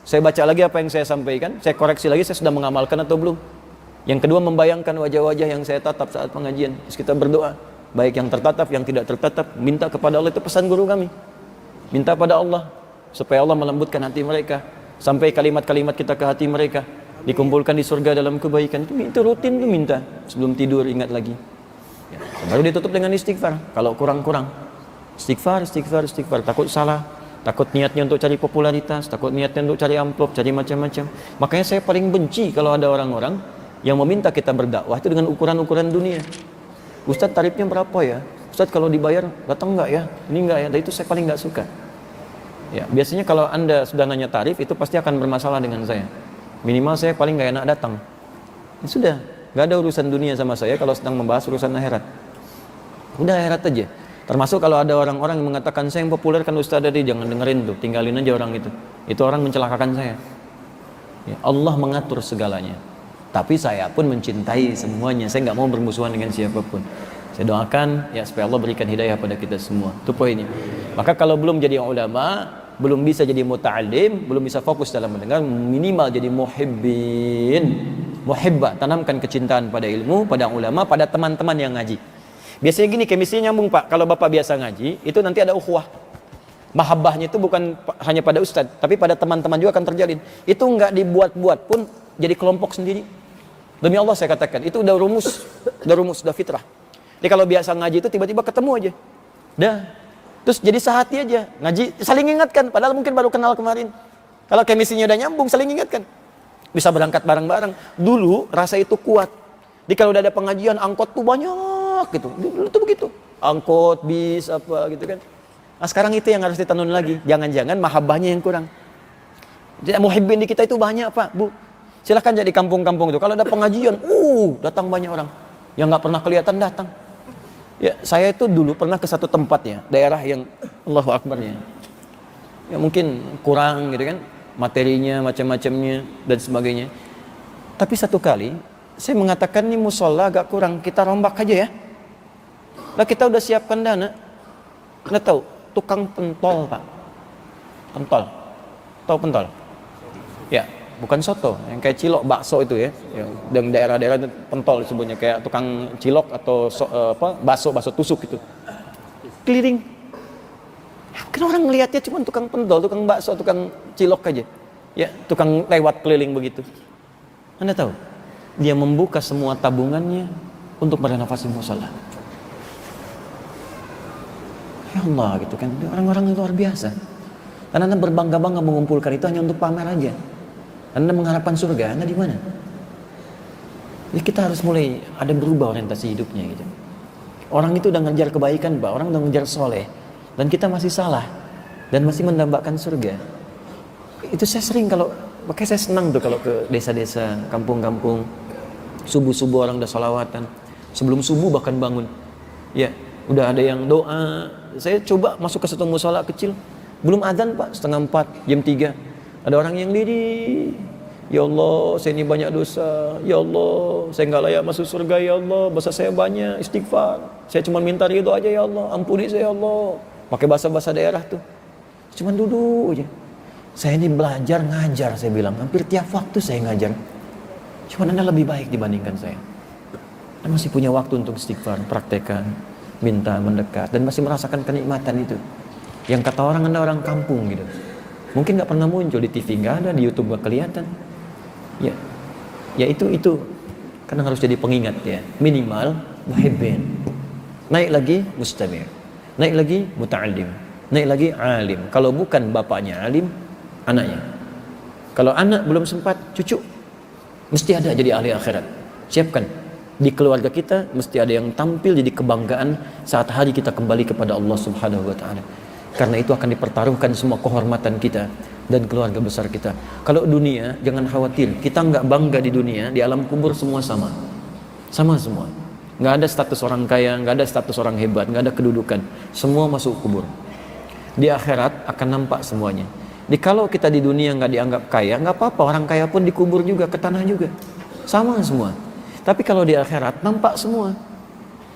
saya baca lagi apa yang saya sampaikan, saya koreksi lagi, saya sudah mengamalkan atau belum. Yang kedua, membayangkan wajah-wajah yang saya tatap saat pengajian. Terus kita berdoa, baik yang tertatap, yang tidak tertatap, minta kepada Allah. Itu pesan guru kami. Minta pada Allah, supaya Allah melembutkan hati mereka. Sampai kalimat-kalimat kita ke hati mereka. Dikumpulkan di surga dalam kebaikan. Itu rutin, itu minta. Sebelum tidur, ingat lagi. Ya, baru ditutup dengan istighfar. Kalau kurang-kurang. Istighfar. Takut salah. Takut niatnya untuk cari popularitas. Takut niatnya untuk cari amplop, cari macam-macam. Makanya saya paling benci kalau ada orang-orang yang meminta kita berdakwah itu dengan ukuran-ukuran dunia. Ustadz tarifnya berapa ya? Ustadz kalau dibayar datang enggak ya? Ini enggak ya? Dan itu saya paling enggak suka. Ya, biasanya kalau Anda sudah nanya tarif itu pasti akan bermasalah dengan saya. Minimal saya paling enggak enak datang. Ya sudah, enggak ada urusan dunia sama saya kalau sedang membahas urusan akhirat. Udah akhirat aja. Termasuk kalau ada orang-orang yang mengatakan saya yang populer kan Ustadz tadi, jangan dengerin tuh, tinggalin aja orang itu. Itu orang mencelakakan saya. Ya, Allah mengatur segalanya. Tapi saya pun mencintai semuanya. Saya nggak mau bermusuhan dengan siapapun. Saya doakan ya supaya Allah berikan hidayah pada kita semua. Itu poinnya. Maka kalau belum jadi ulama, belum bisa jadi muta'alim, belum bisa fokus dalam mendengar, minimal jadi muhibbin. Muhibbah, tanamkan kecintaan pada ilmu, pada ulama, pada teman-teman yang ngaji. Biasanya gini, chemistry nyambung Pak. Kalau Bapak biasa ngaji, itu nanti ada ukhuwah. Mahabbahnya itu bukan hanya pada ustadz, tapi pada teman-teman juga akan terjalin. Itu nggak dibuat-buat pun jadi kelompok sendiri. Demi Allah saya katakan, itu udah rumus, udah fitrah. Jadi kalau biasa ngaji itu tiba-tiba ketemu aja. Dah. Terus jadi sehati aja. Ngaji saling ingatkan, padahal mungkin baru kenal kemarin. Kalau chemistry-nya udah nyambung, saling ingatkan. Bisa berangkat bareng-bareng. Dulu rasa itu kuat. Jadi kalau udah ada pengajian, angkot tuh banyak gitu. Dulu tuh begitu. Angkot, bis, apa gitu kan. Nah, sekarang itu yang harus ditanun lagi. Jangan-jangan mahabbahnya yang kurang. Muhibbin di kita itu banyak Pak, Bu. Silahkan jadi kampung-kampung itu. Kalau ada pengajian, datang banyak orang. Yang nggak pernah kelihatan datang. Ya, saya itu dulu pernah ke satu tempat ya, daerah yang Allahu Akbar ya. Ya mungkin kurang gitu kan, materinya, macam-macamnya dan sebagainya. Tapi satu kali, saya mengatakan ini musola agak kurang, kita rombak aja ya. Lah kita udah siapkan dana. Nggak tahu, tukang pentol Pak. Pentol. Tahu pentol? Ya, bukan soto, yang kayak cilok bakso itu ya. Yang daerah-daerah pentol disebutnya kayak tukang cilok atau bakso tusuk itu. Keliling. Kan orang ngelihatnya cuma tukang pentol, tukang bakso, tukang cilok aja. Ya, tukang lewat keliling begitu. Anda tahu? Dia membuka semua tabungannya untuk merenovasi musala. Ya Allah gitu kan, orang-orang luar biasa. Dan Anda berbangga-bangga mengumpulkan itu hanya untuk pamer aja. Anda mengharapkan surga, Anda di mana? Ya kita harus mulai ada berubah orientasi hidupnya gitu. Orang itu udah ngejar kebaikan, Pak. Orang udah ngejar soleh. Dan kita masih salah. Dan masih mendambakan surga. Itu saya sering makanya saya senang tuh kalau ke desa-desa, kampung-kampung. Subuh-subuh orang udah sholawatan. Sebelum subuh bahkan bangun. Ya, udah ada yang doa. Saya coba masuk ke satu mushola kecil. Belum adzan Pak, 3:30, jam 3. Ada orang yang diri. Ya Allah, saya ini banyak dosa. Ya Allah, saya nggak layak masuk surga. Ya Allah, dosa saya banyak, istighfar. Saya cuma minta ridho aja ya Allah. Ampuni saya ya Allah. Pakai bahasa-bahasa daerah tuh. Cuman duduk aja. Saya ini belajar ngajar, saya bilang. Hampir tiap waktu saya ngajar. Cuman Anda lebih baik dibandingkan saya. Anda masih punya waktu untuk istighfar, praktekkan, minta, mendekat, dan masih merasakan kenikmatan itu. Yang kata orang Anda orang kampung gitu. Mungkin nggak pernah muncul di TV, nggak ada, di YouTube nggak kelihatan. Ya itu karena harus jadi pengingat ya. Minimal muhibbin. Naik lagi mustamir. Naik lagi muta'allim. Naik lagi alim. Kalau bukan bapaknya alim, anaknya. Kalau anak belum sempat, cucu mesti ada jadi ahli akhirat. Siapkan. Di keluarga kita mesti ada yang tampil jadi kebanggaan saat hari kita kembali kepada Allah Subhanahu wa taala. Karena itu akan dipertaruhkan semua kehormatan kita dan keluarga besar kita. Kalau dunia, jangan khawatir. Kita nggak bangga di dunia, di alam kubur semua sama. Sama semua. Nggak ada status orang kaya, nggak ada status orang hebat, nggak ada kedudukan. Semua masuk kubur. Di akhirat akan nampak semuanya. Kalau kita di dunia nggak dianggap kaya, nggak apa-apa. Orang kaya pun dikubur juga, ke tanah juga. Sama semua. Tapi kalau di akhirat, nampak semua.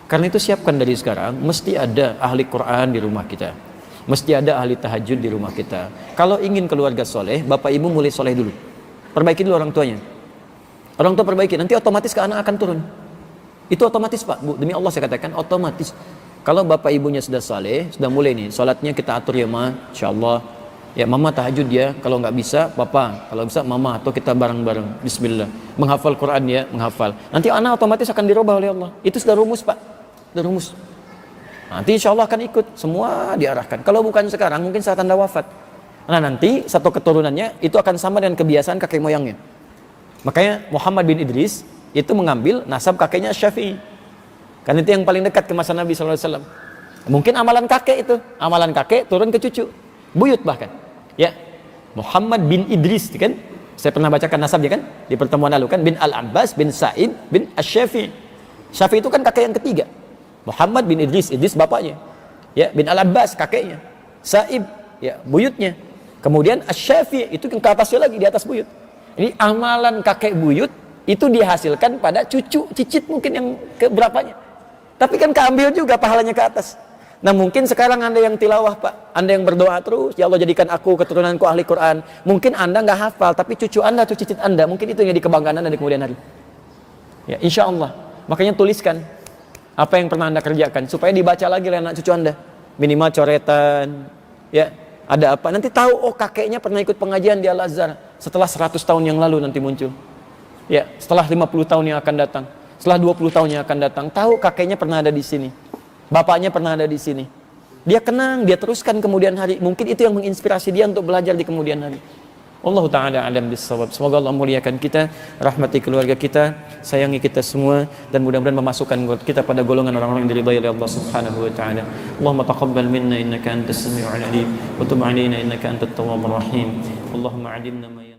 Karena itu siapkan dari sekarang, mesti ada ahli Quran di rumah kita. Mesti ada ahli tahajud di rumah kita. Kalau ingin keluarga soleh, bapak ibu mulai soleh dulu. Perbaiki dulu orang tuanya. Orang tua perbaiki, nanti otomatis ke anak akan turun. Itu otomatis Pak, Bu. Demi Allah saya katakan, otomatis. Kalau bapak ibunya sudah soleh, sudah mulai nih, sholatnya kita atur ya Ma, insyaAllah. Ya mama tahajud ya, kalau nggak bisa, papa. Kalau bisa mama, atau kita bareng-bareng. Bismillah. Menghafal Quran ya, menghafal. Nanti anak otomatis akan dirubah oleh Allah. Itu sudah rumus Pak. Sudah rumus. Nanti insya Allah akan ikut, semua diarahkan. Kalau bukan sekarang, mungkin saat Anda wafat. Nah nanti satu keturunannya itu akan sama dengan kebiasaan kakek moyangnya. Makanya Muhammad bin Idris itu mengambil nasab kakeknya Syafi'i. Karena itu yang paling dekat ke masa Nabi SAW. Mungkin amalan kakek itu, amalan kakek turun ke cucu, buyut bahkan. Ya, Muhammad bin Idris, kan? Saya pernah bacakan nasabnya kan di pertemuan lalu kan, bin Al-Abbas bin Sa'id bin Asy-Syafi'i. Syafi'i itu kan kakek yang ketiga. Muhammad bin Idris bapaknya, ya, bin Al-Abbas kakeknya, Sa'ib ya buyutnya, kemudian Asy-Syafi'i itu ke atasnya lagi, di atas buyut. Ini amalan kakek buyut itu dihasilkan pada cucu cicit mungkin yang keberapanya, tapi kan keambil juga pahalanya ke atas. Nah mungkin sekarang Anda yang tilawah Pak, Anda yang berdoa terus, ya Allah jadikan aku keturunanku ahli Quran. Mungkin Anda nggak hafal, tapi cucu Anda, cucu cicit Anda, mungkin itu yang jadi kebanggaan Anda di kemudian hari. Ya insya Allah, makanya tuliskan apa yang pernah Anda kerjakan supaya dibaca lagi oleh anak cucu Anda. Minimal coretan, ya. Ada apa? Nanti tahu, oh kakeknya pernah ikut pengajian di Al-Azhar. Setelah 100 tahun yang lalu nanti muncul. Ya, setelah 50 tahun yang akan datang. Setelah 20 tahun yang akan datang, tahu kakeknya pernah ada di sini. Bapaknya pernah ada di sini. Dia kenang, dia teruskan kemudian hari. Mungkin itu yang menginspirasi dia untuk belajar di kemudian hari. Wallahu taala alam bissawab. Semoga Allah muliakan kita, rahmati keluarga kita, sayangi kita semua, dan mudah-mudahan memasukkan kita pada golongan orang-orang yang diridhai oleh Allah Subhanahu wa taala. Allahumma taqabbal minna innaka antas samiul alim wa tub alaina innaka antat tawwabur rahim. Allahumma 'allimna ma